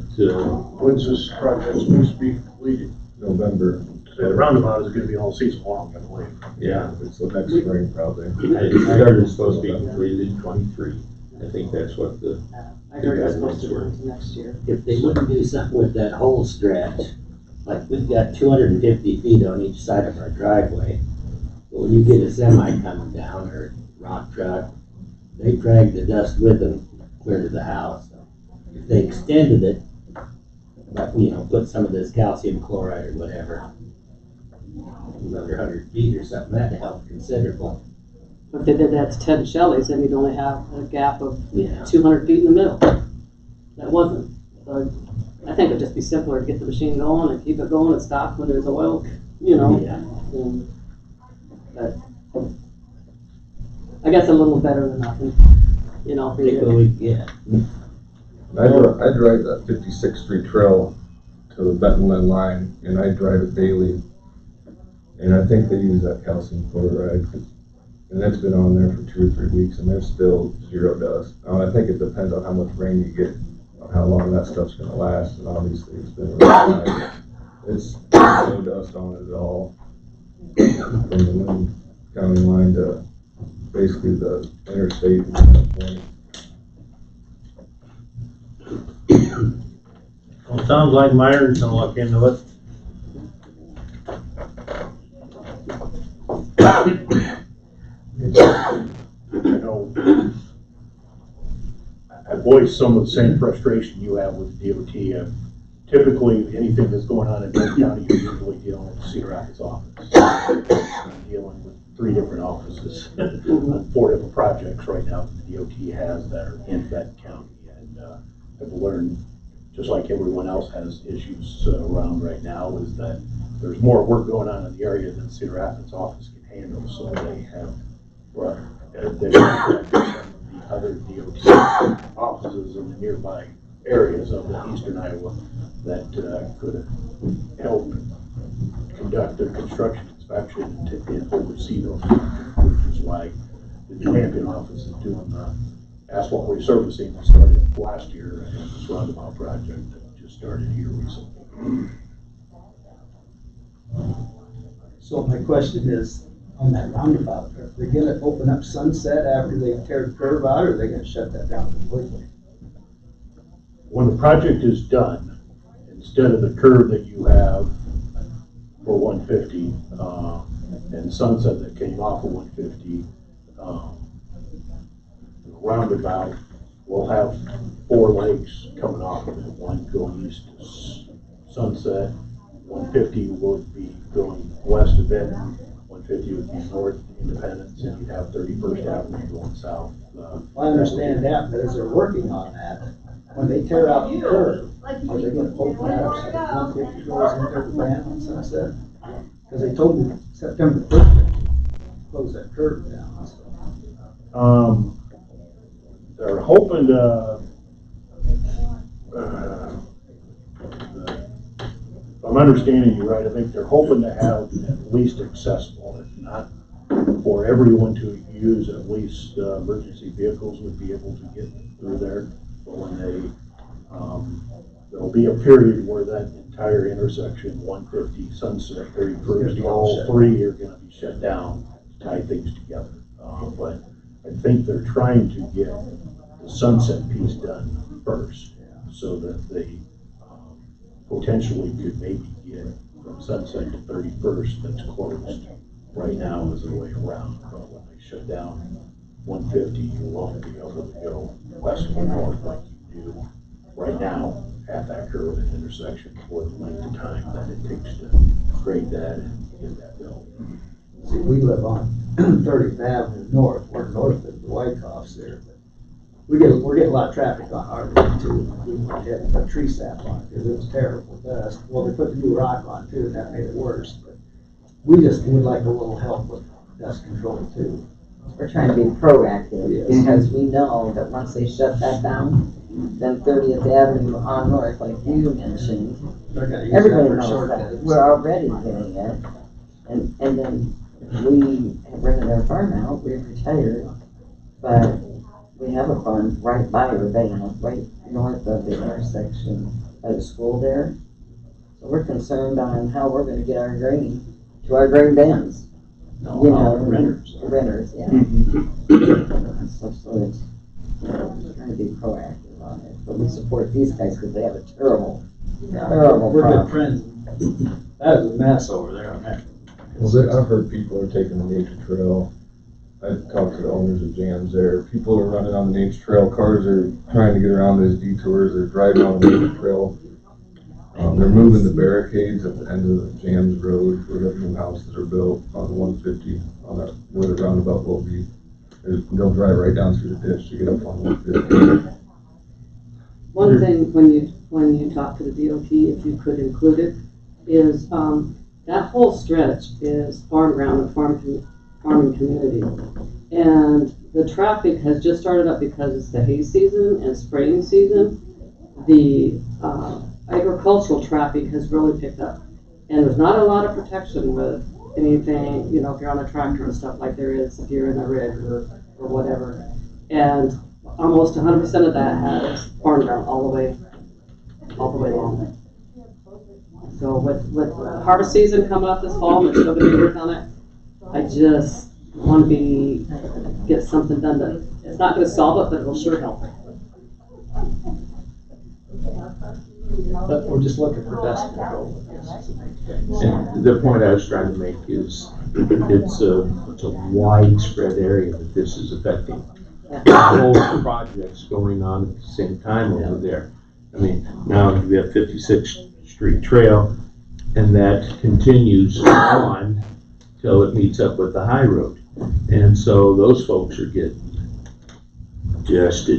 When's this project supposed to be completed? November. The roundabout is gonna be all season long, I believe. yeah, So next spring, probably. I heard it's supposed to be completed in 23. I think that's what the, I heard it's supposed to work next year. If they wouldn't do something with that whole stretch, like we've got 250 feet on each side of our driveway, but when you get a semi coming down or a rock truck, they drag the dust with them clear to the house. If they extended it But, you know, put some of this calcium chloride or whatever. Under 100 feet or something, that'd help considerable. If they did that to Ted and Shelley's, then you'd only have a gap of Yeah. 200 feet in the middle. That wasn't. So I think it'd just be simpler to get the machine going and keep it going and stop when there's oil, you know. Yeah. But I guess a little better than nothing, you know. For Take what you. we get. I drive that 56th Street Trail to the Benton line, and I drive it daily. And I think they use that calcium chloride, and that's been on there for 2 or 3 weeks, and there's still 0 dust. I think it depends on how much rain you get, on how long that stuff's gonna last, and obviously it's been really dry. It's no dust on it at all. From the Lynn County line to basically the interstate and California. Well, it sounds like Myron's gonna look into it. You know, I voiced some of the same frustration you have with the DOT. Typically, anything that's going on in Benton County, you're usually dealing with Cedar Rapids office. I'm dealing with 3 different offices on 4 different projects right now that the DOT has that are in Benton County. And I've learned, just like everyone else has issues around right now, is that there's more work going on in the area than Cedar Rapids office can handle. So they have, they have some of the other DOT offices in the nearby areas of the eastern Iowa that could help conduct their construction inspection and oversee those, which is why the Champion office is doing the asphalt resurfacing that started last year, and this roundabout project that just started here recently. So my question is, on that roundabout, are they gonna open up Sunset after they tear the curve out, or are they gonna shut that down completely? When the project is done, instead of the curve that you have for 150, and Sunset that came off of 150, roundabout, we'll have 4 lakes coming off of it, one going east to Sunset, 150 would be going west of Benton, 150 would be north Independence, and you'd have 31st Avenue going south. I understand that, but as they're working on that, when they tear out the curve, are they gonna open that up so that 150 goes into the plan on Sunset? Because they told me September 1st, to close that curve down, so. They're hoping to, if I'm understanding you right, I think they're hoping to have at least accessible, if not for everyone to use, at least emergency vehicles would be able to get through there. But when they, there'll be a period where that entire intersection, 150, Sunset, 31st, all 3 are gonna be shut down to tie things together. But I think they're trying to get the Sunset piece done first, so that they potentially could maybe get from Sunset to 31st that's closed right now as a way around. But when they shut down 150, you won't be able to go west or north like you do right now at that curve and intersection for the length of time that it takes to grade that and get that built. See, we live on 30th Avenue North, we're north of the Wyckoffs there, but we're getting a lot of traffic on our road too. We went ahead and put tree sap on it, because it was terrible dust. Well, they put the new rock on too, and that made it worse, but we just would like a little help with dust control too. We're trying to be proactive, Yes. because we know that once they shut that down, then 30th Avenue on North, like you mentioned, They're gonna use everybody that for knows that. shortcuts. We're already getting it. And then we have rented our farm out, we've retired, but we have a farm right by Urbana, right north of the intersection by the school there. So we're concerned on how we're gonna get our grain to our grain bins. You know, renters, yeah. So it's, trying to be proactive on it, but we support these guys because they have a terrible We're problem. good friends. That is a mess over there on that. Well, I've heard people are taking the nature trail. I've talked to the owners of jams there. People are running on the nature trail. Cars are trying to get around those detours. They're driving on the nature trail. They're moving the barricades at the end of the Jams Road where the new houses are built on 150, where the roundabout will be. They'll drive right down through the ditch to get up on 150. One thing, when you talk to the DOT, if you could include it, is, that whole stretch is farm ground and farming community. And the traffic has just started up because it's the hay season and spraying season. The, agricultural traffic has really picked up. And there's not a lot of protection with anything, you know, if you're on a tractor and stuff like there is if you're in a rig or whatever. And almost 100% of that has farm ground all the way along. So with harvest season coming up this fall, we're still gonna be working on it. I just want to get something done that, it's not gonna solve it, but it'll sure help. But we're just looking for dust control, I guess is the main thing. And the point I was trying to make is, it's a widespread area that this is affecting. Whole projects going on at the same time over there. I mean, now we have 56th Street Trail, and that continues on till it meets up with the high road. And so those folks are getting just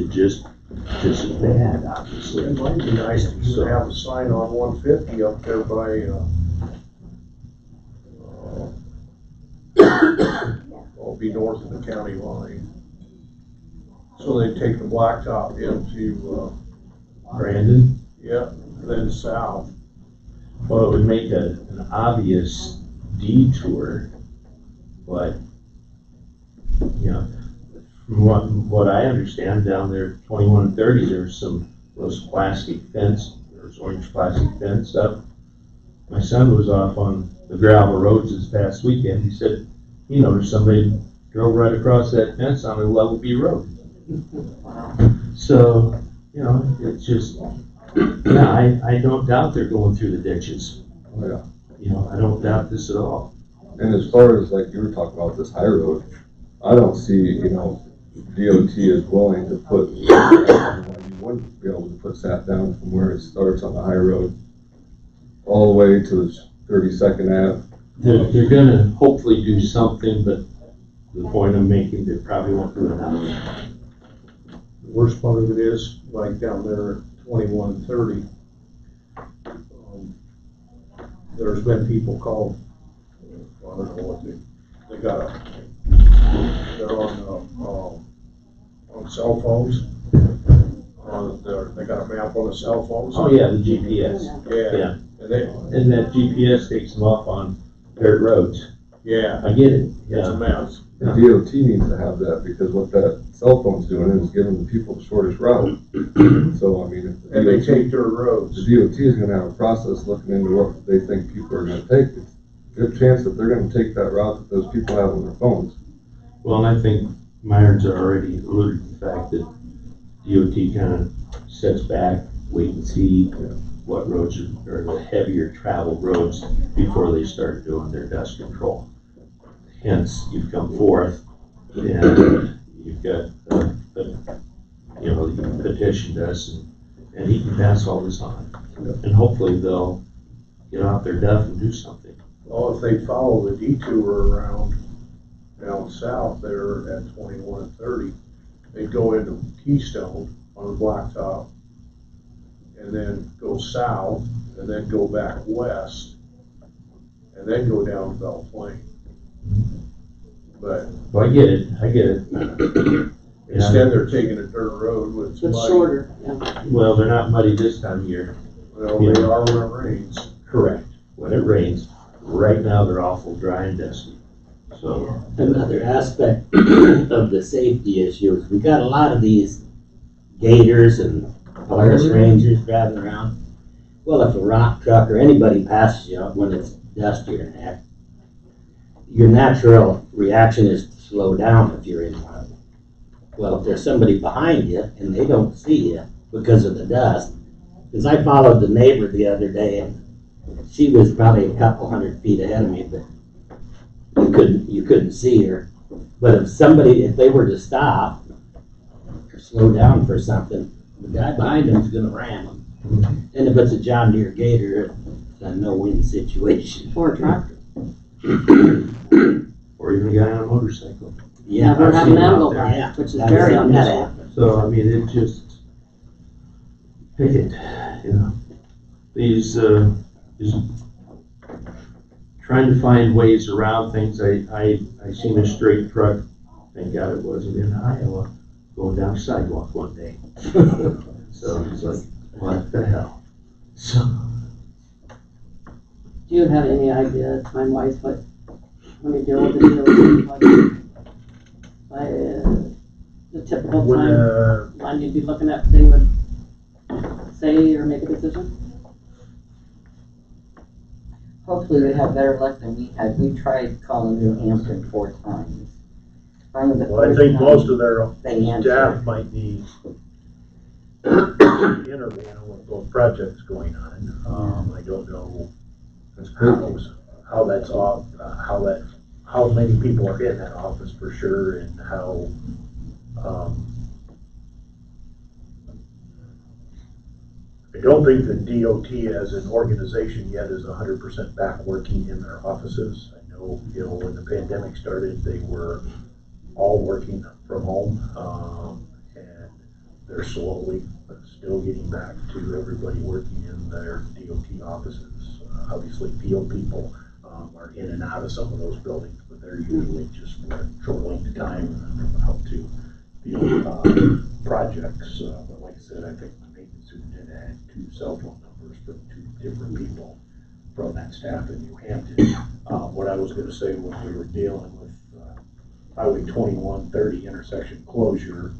as bad, obviously. It might be nice if you could have a sign on 150 up there by, it'll be north of the county line. So they take the blacktop into, Brandon? yeah, then south. Well, it would make an obvious detour, but, you know, from what I understand, down there, 21 and 30, there's those plastic fence, there's orange plastic fence up. My son was off on the gravel roads this past weekend. He said he noticed somebody drove right across that fence on a level B road. So, you know, it's just, yeah, I don't doubt they're going through the ditches. Oh, yeah. You know, I don't doubt this at all. And as far as like you were talking about this high road, I don't see, you know, DOT is willing to put, you wouldn't be able to put that down from where it starts on the high road all the way to the 32nd Ave. They're gonna hopefully do something, but the point I'm making, they probably won't do it now. The worst part of it is, like down there at 2130, there's been people called, I don't know what they're on cell phones. They got a map on the cell phones. Oh, yeah, the GPS. Yeah. And that GPS takes them off on dirt roads. Yeah. I get it, It's a yeah. mess. The DOT needs to have that because what that cell phone's doing is giving the people the shortest route. So, I mean, if the And they DOT take dirt roads. the DOT is gonna have a process looking into what they think people are gonna take. It's a good chance that they're gonna take that route that those people have on their phones. Well, and I think Myron's already alluded to the fact that DOT kind of sets back, wait and see what roads are the heavier traveled roads before they start doing their dust control. Hence, you've come forth and you've got, you know, you petitioned us and he can pass all this on. And hopefully they'll get off their duff and do something. Well, if they follow the detour around down south there at 21 and 30, they go into Keystone on the blacktop and then go south and then go back west and then go down to Belle Plaine. But Well, I get it. instead they're taking a dirt road with It's muddy. shorter, yeah. Well, they're not muddy this time of year. Well, they are when it rains. Correct. When it rains, right now they're awful dry and dusty. So, Another aspect of the safety issue is we got a lot of these gators and Polaris Rangers driving around. Well, if a rock truck or anybody passes you when it's dusty or that, your natural reaction is to slow down if you're in one. Well, if there's somebody behind you and they don't see you because of the dust, because I followed the neighbor the other day and she was probably a couple 100 feet ahead of me, but you couldn't see her. But if they were to stop or slow down for something, the guy behind them is gonna ram them. And if it's a John Deere Gator, it's a no-win situation. Or a tractor. Or even a guy on a motorcycle. Yeah, we're I've having seen it them out go there. by, Yeah, which is I've very seen that unusual. happen. So, I mean, it just, pick it, you know. These, just trying to find ways around things. I seen a straight truck, thank God it wasn't in Iowa, going down a sidewalk one day. So it's like, what the hell? So, Do you have any idea, time-wise, what, when you deal with the deal, like, the typical timeline you'd be looking at, they would say or make a decision? Hopefully we have better luck than we had. We tried calling New Hampton 4 times. Finally, the Well, I fourth think time, most of their they staff answered. might be interviewing with those projects going on. I don't know how that's off, how many people are in that office for sure, and how, I don't think the DOT as an organization yet is 100% back working in their offices. I know, when the pandemic started, they were all working from home, and they're slowly but still getting back to everybody working in their DOT offices. Obviously, field people are in and out of some of those buildings, but they're usually just for a short length of time and out to field projects. But like I said, I think the maintenance superintendent had 2 cell phone numbers from 2 different people from that staff in New Hampton. What I was going to say when we were dealing with Highway 2130 intersection closure,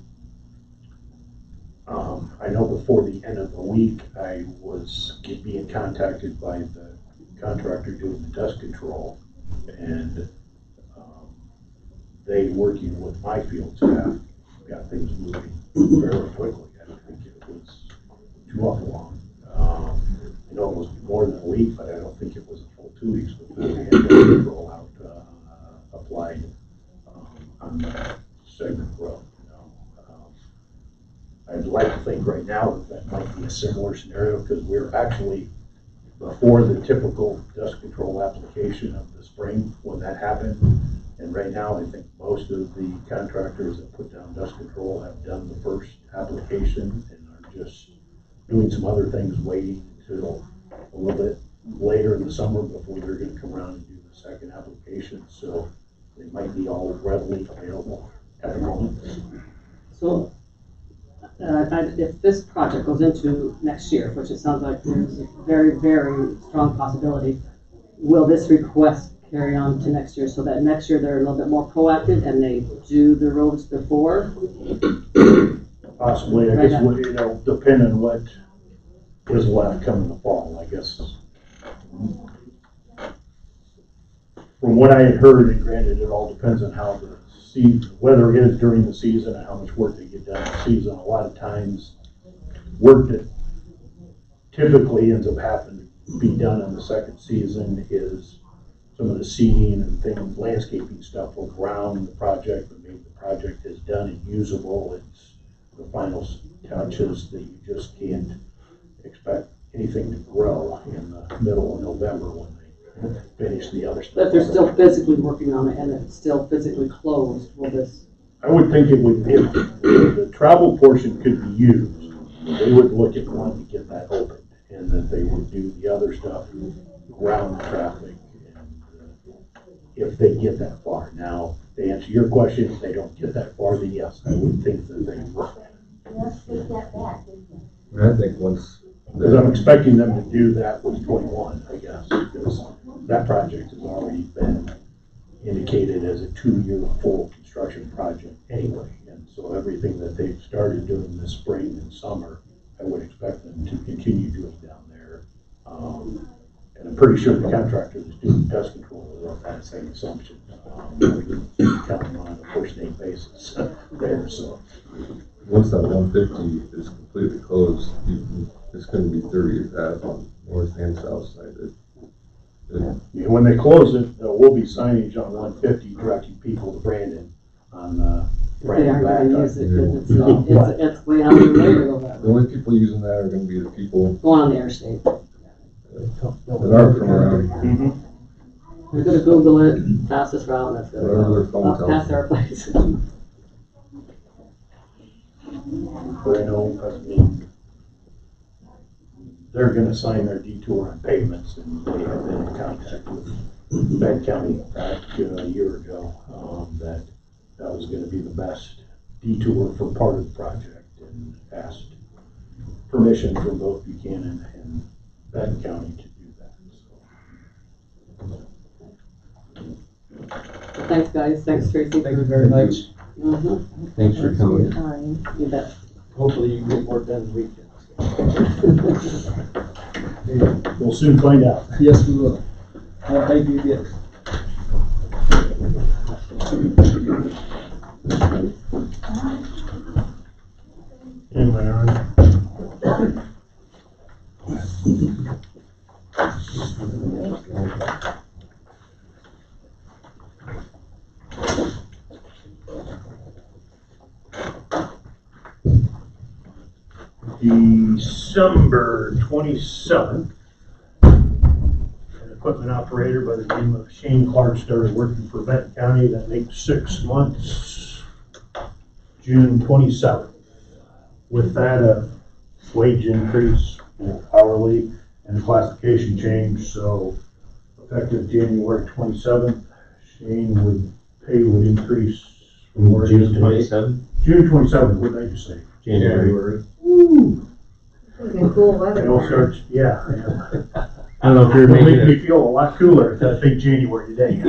I know before the end of the week, I was being contacted by the contractor doing the dust control, and they, working with my field staff, got things moving fairly quickly. I don't think it was too awful long. I know it was more than a week, but I don't think it was a full 2 weeks before we had dust control out applied on the segment road. I'd like to think right now that might be a similar scenario, because we're actually before the typical dust control application of the spring when that happened. And right now, I think most of the contractors that put down dust control have done the first application and are just doing some other things, waiting until a little bit later in the summer before they're going to come around and do the second application. So they might be all readily available at the moment. So, if this project goes into next year, which it sounds like there's a very, very strong possibility, will this request carry on to next year, so that next year they're a little bit more proactive and they do the roads before? Possibly, I guess, depend on what is left coming the fall, I guess. From what I had heard, and granted, it all depends on how the weather is during the season and how much work they get done in the season. A lot of times, work that typically ends up having to be done in the second season is some of the seeding and things, landscaping stuff around the project, but maybe the project is done and usable. It's the final touches that you just can't expect anything to grow in the middle of November when they finish the other stuff. But if they're still physically working on it and it's still physically closed, will this? I would think it would, if the travel portion could be used, they would look at wanting to get that open, and that they would do the other stuff around the traffic, and if they get that far. Now, to answer your question, if they don't get that far, then yes, I would think that they would. I think once, Because I'm expecting them to do that with 21, I guess, because that project has already been indicated as a 2-year full construction project anyway. And so everything that they've started doing this spring and summer, I would expect them to continue doing down there. And I'm pretty sure the contractor that's doing dust control is on that same assumption. We're counting on a first name basis there, so. once that 150 is completely closed, it's going to be 30th Ave on north and south side. And when they close it, there will be signage on 150 directing people to Brandon on They aren't Brandon gonna back. use it because it's way out of the way to go that The only people using that are gonna be the people Going on the interstate. that aren't from around here. They're gonna Google it, fastest route, and that's gonna Whatever their phone go up tells past them. our place. But I know, I mean, they're gonna sign their detour on pavements, and they have been in contact with Benton County back a year ago, that was gonna be the best detour for part of the project, and asked permission from both Buchanan and Benton County to do that, so. Thanks, guys, thanks, Tracy. Thank you very much. Mhm. Thanks for coming. You bet. Hopefully you can get more done this weekend. We'll soon find out. Yes, we will. Thank you again. Anyway, Aaron. December 27th, an equipment operator by the name of Shane Clark started working for Benton County. That makes 6 months, June 27th. With that, a wage increase, hourly, and a classification change, so effective January 27th, Shane pay would increase from where it is June today. 27th, June 27th, what did I just say? January. Woo! It's been cool It weather. all starts, yeah. I don't know if you're It'll making make me it, feel a lot cooler than I think January today.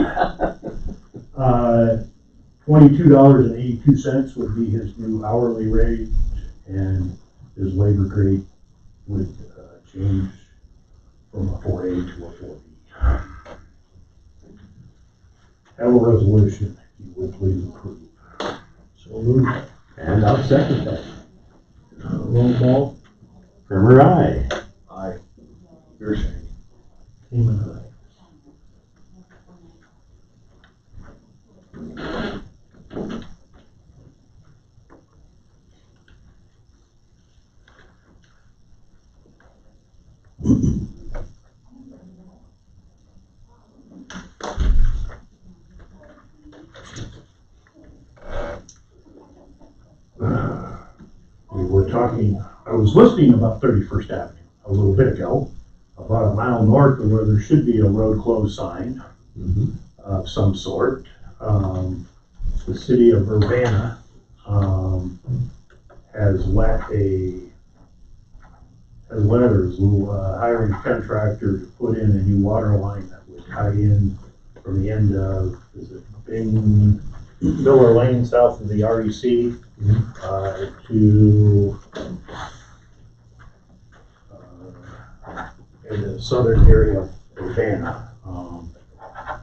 $22.82 would be his new hourly rate, and his labor rate would change from a 4A to a 4B. Have a resolution, if you would please approve. So moved. and I'll second that. Roll call. Primer, aye. Aye. You're saying. Team and I. We were talking, I was listening about 31st Avenue a little bit ago, about a mile north of where there should be a road closed sign of some sort. The city of Urbana has hiring a contractor to put in a new water line that would tie in from the end of, is it Miller Lane south of the REC to in the southern area of Urbana.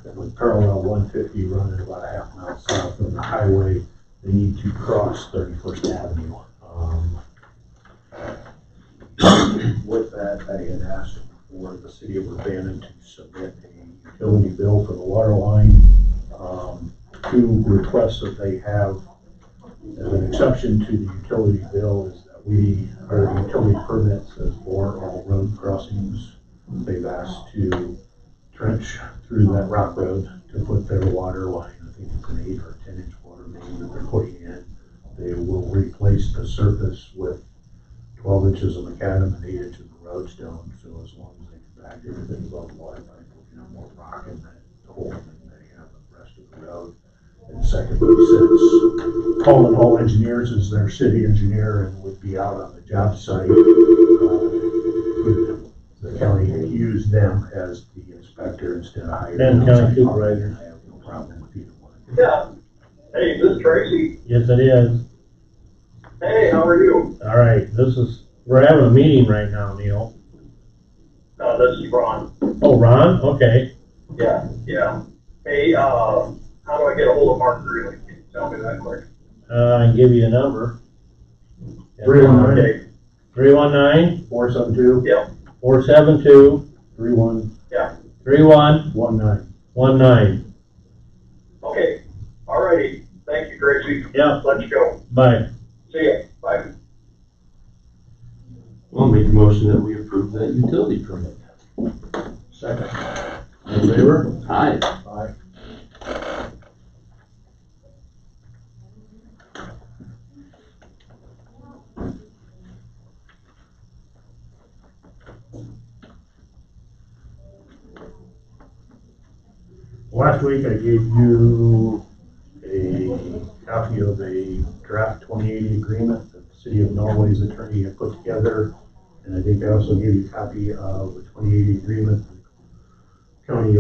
That would parallel 150 running about a half mile south of the highway. They need to cross 31st Avenue. With that, I had asked for the city of Urbana to submit a utility bill for the water line. Two requests that they have as an exception to the utility bill is that our utility permit says for all road crossings. They've asked to trench through that rock road to put their water line. I think it's an 8 or 10 inch water main that they're putting in. They will replace the surface with 12 inches of macadam and 8 inches of roadstone. So as long as they can back everything above the water line, we'll have more rock in that hole than they have the rest of the road. And secondly, since Colin Hall Engineers is their city engineer and would be out on the job site, the county use them as the inspector instead of hiring. Benton County Supervisor. I have no problem with either one. Yeah. Hey, this is Tracy. Yes, it is. Hey, how are you? All right, we're having a meeting right now, Neil. This is Ron. Oh, Ron? Okay. Yeah. Hey, how do I get a hold of Mark Greeley? Can you tell me that quick? I can give you a number. 319. Okay. 319 472. Yep. 472 Yeah. 3119. Okay. Alrighty. Thank you, Tracy. Yeah. Let's go. Bye. See ya. Bye. Well, I'll make a motion that we approve that utility permit. Second. All in favor? Aye. Aye. Last week I gave you a copy of a draft 2080 agreement that the City of Norway's attorney had put together. And I think I also gave you a copy of the 2080 agreement the county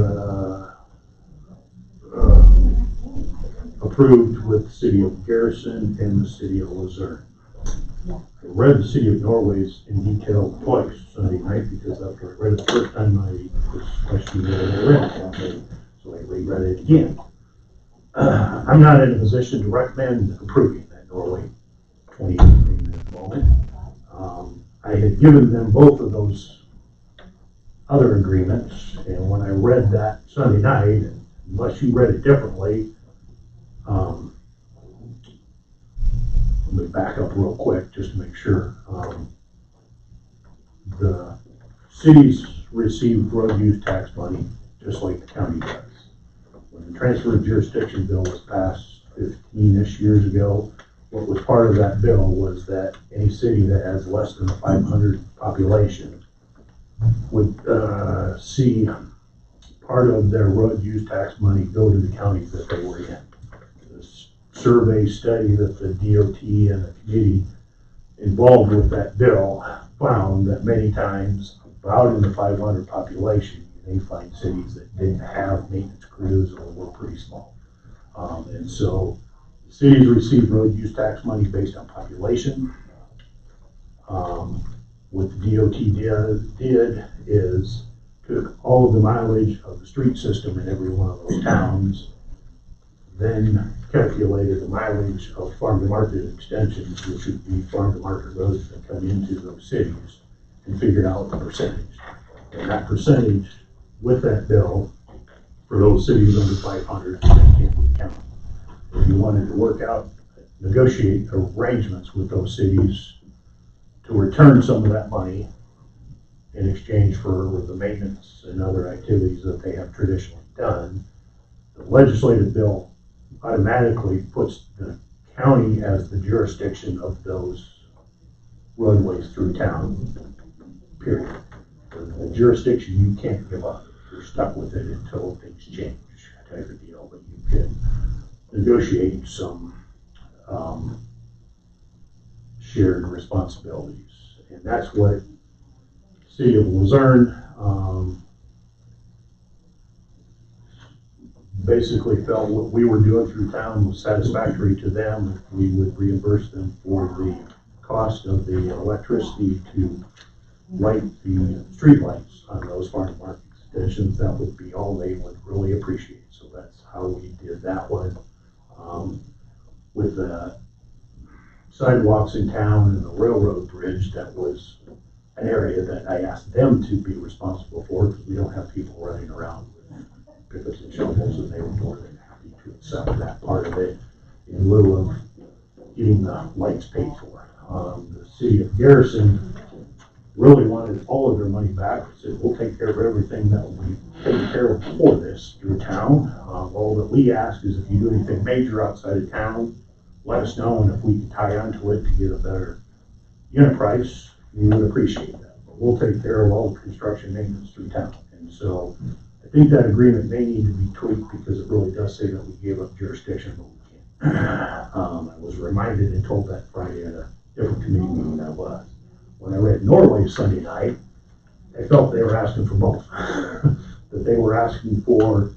approved with the City of Garrison and the City of Luzerne. I read the City of Norway's in detail twice Sunday night because after I read it the first time I was questioning whether I read it. So I reread it again. I'm not in a position to recommend approving that Norway 2080 agreement at the moment. I had given them both of those other agreements, and when I read that Sunday night, unless you read it differently, let me back up real quick just to make sure. The cities receive road use tax money just like the county does. When the transfer of jurisdiction bill was passed 15-ish years ago, what was part of that bill was that any city that has less than a 500 population would see part of their road use tax money go to the counties that they were in. This survey study that the DOT and the committee involved with that bill found that many times, about in the 500 population, you may find cities that didn't have maintenance crews or were pretty small. And so the cities receive road use tax money based on population. What the DOT did is took all of the mileage of the street system in every one of those towns, then calculated the mileage of farm to market extensions, which would be farm to market roads that come into those cities, and figured out the percentage. And that percentage with that bill for those cities under 500 can't be counted. If you wanted to work out, negotiate arrangements with those cities to return some of that money in exchange for the maintenance and other activities that they have traditionally done, the legislative bill automatically puts the county as the jurisdiction of those roadways through town, period. The jurisdiction you can't give up. You're stuck with it until things change, type of deal. But you can negotiate some shared responsibilities. And that's what the City of Luzerne basically felt what we were doing through town was satisfactory to them. If we would reimburse them for the cost of the electricity to light the street lights on those farm market extensions, that would be all they would really appreciate. So that's how we did that one. With the sidewalks in town and the railroad bridge, that was an area that I asked them to be responsible for because we don't have people running around with pickups and shovels, and they were more than happy to accept that part of it in lieu of getting the lights paid for. The City of Garrison really wanted all of their money back. Said, we'll take care of everything that we take care of for this through town. All that we ask is if you do anything major outside of town, let us know, and if we can tie onto it to get a better unit price, we would appreciate that. But we'll take care of all the construction maintenance through town. And so I think that agreement may need to be tweaked because it really does say that we gave up jurisdiction, but we can't. I was reminded and told that Friday at a different committee meeting I was. When I read Norway Sunday night, I felt they were asking for both. That they were asking for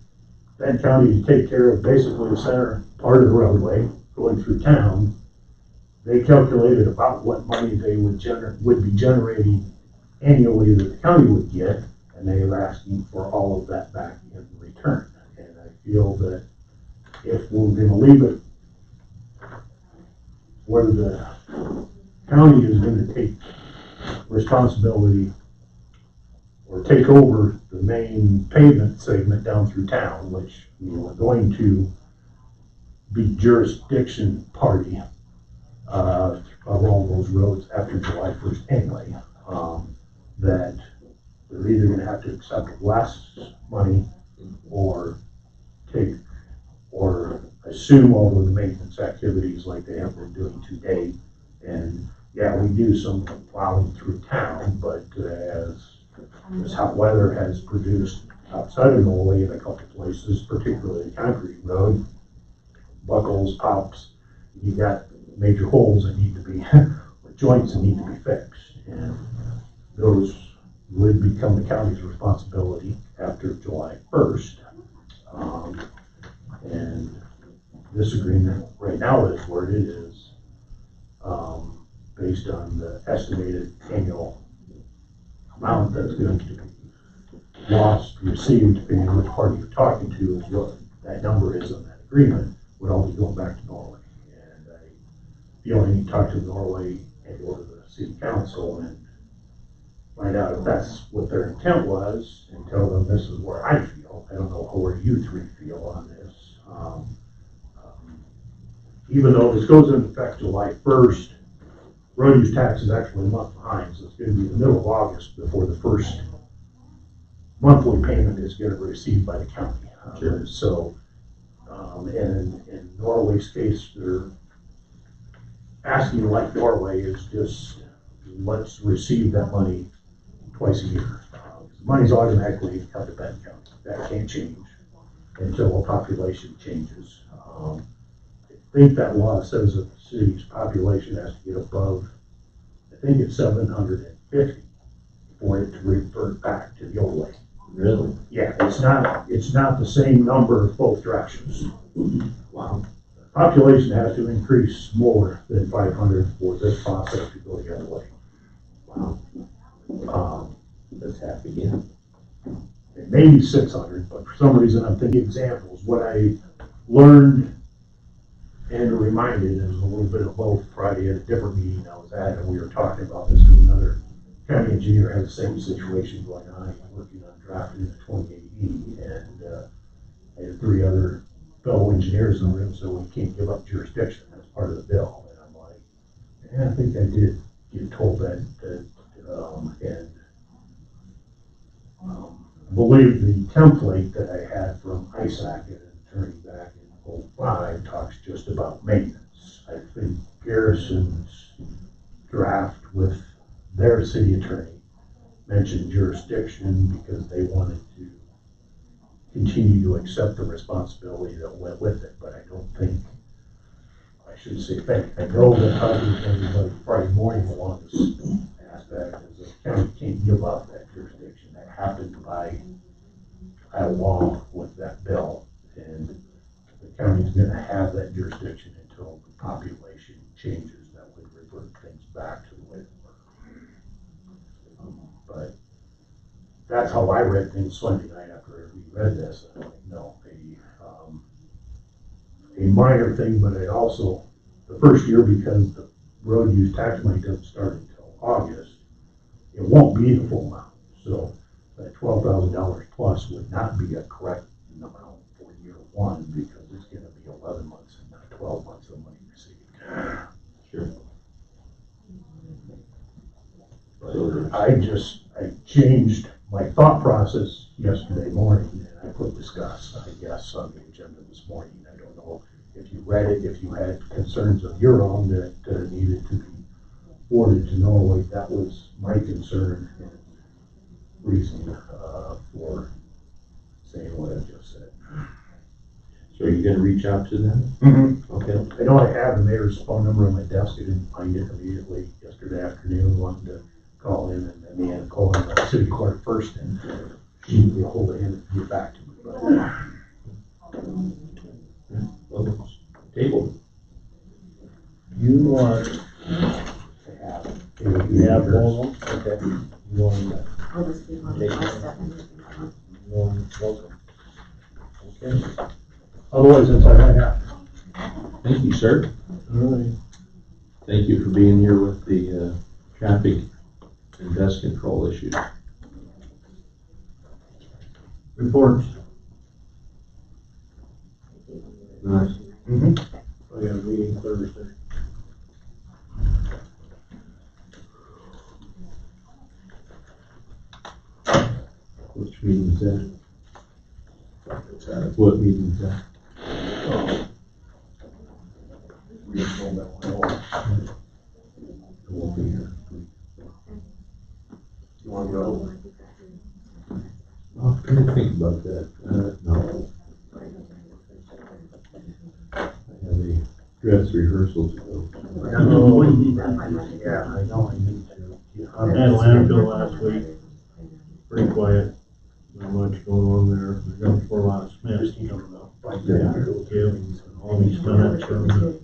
that county to take care of basically the center part of the roadway going through town. They calculated about what money they would be generating annually that the county would get, and they were asking for all of that back in return. And I feel that if we're going to leave it where the county is going to take responsibility or take over the main pavement segment down through town, which we were going to be jurisdiction party of all those roads after July 1st anyway. that they're either gonna have to accept less money or or assume all of the maintenance activities like they have been doing to date. And yeah, we do some plowing through town, but as hot weather has produced outside of Norway in a couple places, particularly the concrete road, buckles, pops, you got major holes that need to be, or joints that need to be fixed. And those would become the county's responsibility after July 1st. And this agreement right now is worded is based on the estimated annual amount that's going to be lost, received, depending on which party you're talking to, is what that number is on that agreement, would all be going back to Norway. And I feel I need to talk to Norway and go to the city council and find out if that's what their intent was and tell them this is where I feel. I don't know where you three feel on this. Even though this goes into effect July 1st, road use tax is actually a month behind, so it's going to be the middle of August before the first monthly payment is going to be received by the county. Sure. So, and in Norway's case, they're asking, like Norway, is just let's receive that money twice a year. The money's automatically come to Benton County. That can't change until a population changes. I think that law says that the city's population has to get above, I think it's 750 for it to revert back to the old way. Really? Yeah, it's not the same number both directions. Wow. Population has to increase more than 500 for this process to go the other way. Wow. That's half again. It may be 600, but for some reason I'm thinking examples. What I learned and reminded is a little bit of both Friday at a different meeting I was at, and we were talking about this with another county engineer had the same situation going on. He was working on drafting the 28E, and I had 3 other fellow engineers in the room, so we can't give up jurisdiction. That's part of the bill. And I'm like, yeah, I think I did get told that I believe the template that I had from ISAC and an attorney back in 05 talks just about maintenance. I think Garrison's draft with their city attorney mentioned jurisdiction because they wanted to continue to accept the responsibility that went with it, but I don't think, I shouldn't say think, I know that talking to everybody Friday morning along this aspect is the county can't give up that jurisdiction. That happened by law with that bill, and the county's gonna have that jurisdiction until the population changes that would revert things back to the way they were. But that's how I read things Sunday night after we read this. I'm like, no, a minor thing, but it also, the first year, because the road use tax money doesn't start until August, it won't be the full amount. So that $12,000 plus would not be a correct amount for year 1 because it's going to be 11 months and not 12 months of money received. Sure. But I changed my thought process yesterday morning, and I put discuss, I guess, on the agenda this morning. I don't know if you read it, if you had concerns of your own that needed to be forwarded to Norway. That was my concern and reason for saying what I just said. So are you gonna reach out to them? Mm-hmm. Okay. I know I have the mayor's phone number on my desk. I didn't find it immediately yesterday afternoon. Wanted to call him, and then he had to call him the city clerk first, and she would be a hold of him and get back to me. But Well, table. You want, I have it. you have one of them? Okay. You want that? I'll just be on Take my it. stuff and You want welcome? Okay. Otherwise, that's all I have. Thank you, sir. All right. Thank you for being here with the traffic and dust control issues. Reports. Nice. Mm-hmm. I got a meeting Thursday. Which meeting is that? It's at, What meeting is that? regional mental health. I won't be here. You wanna go? I'm trying to think about that. No. I have a dress rehearsal to go. Yeah, I know I need to. I had landfill last week, pretty quiet, not much going on there, we got a lot of Smiths coming up. Yeah, all these spinach coming up.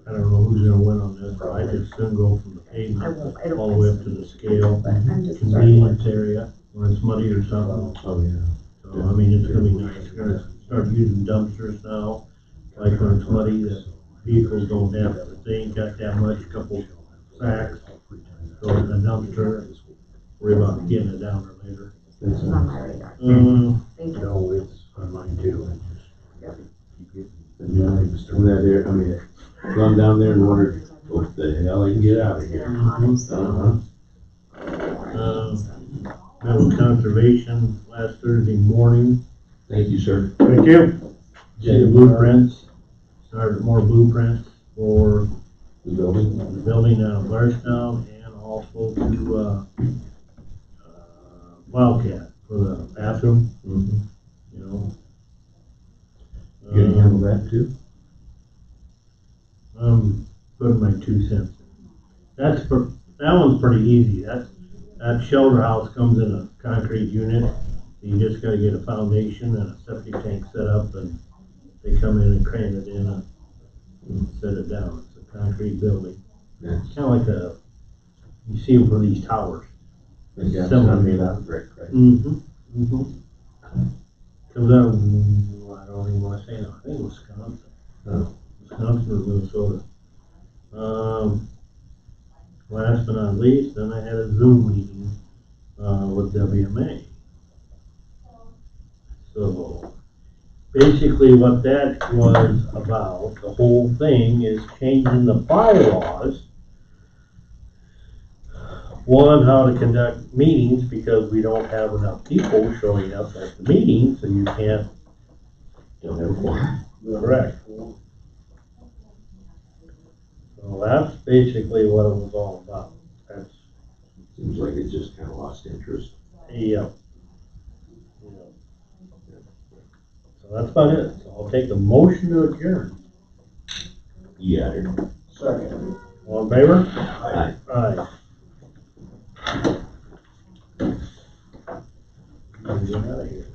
I don't know who's gonna win on this, but I could soon go from the pavement all the way up to the scale, convenience area, when it's muddy or something. Oh, yeah. So, I mean, it's gonna be nice, we're gonna start using dumpsters now, like when it's muddy, the vehicles don't have, if they ain't got that much, couple sacks, throw it in the dumpster, worry about getting it down there later. That's It's on my radar. Thank you. No, it's on mine too. From that area, I mean, run down there and wonder what the hell I can get out of here. Met with conservation last Thursday morning. Thank you, sir. Thank you. See the blueprints, started more blueprints for The building. the building out of Blairstown and also to, Wildcat for the bathroom, Mm-hmm. you know. You gonna handle that too? Putting my 2 cents in. That one's pretty easy. That shelter house comes in a concrete unit. You just gotta get a foundation and a septic tank set up, and they come in and crane it in and set it down. It's a concrete building. Yeah. Kinda like you see them for these towers. Yeah, it's Similar. not made out of brick, right? Mm-hmm. Comes out, I don't even wanna say no, I think Wisconsin. Oh. Wisconsin or Minnesota. Last but not least, then I had a Zoom meeting, with WMA. So, basically what that was about, the whole thing is changing the bylaws. One, how to conduct meetings, because we don't have enough people showing up at the meeting, so you can't. Don't have a quorum. Correct. So that's basically what it was all about. That's, Seems like it just kinda lost interest. yeah. So that's about it. So I'll take a motion to adjourn. Yeah. Second. All in favor? Aye. Aye. Get out of here.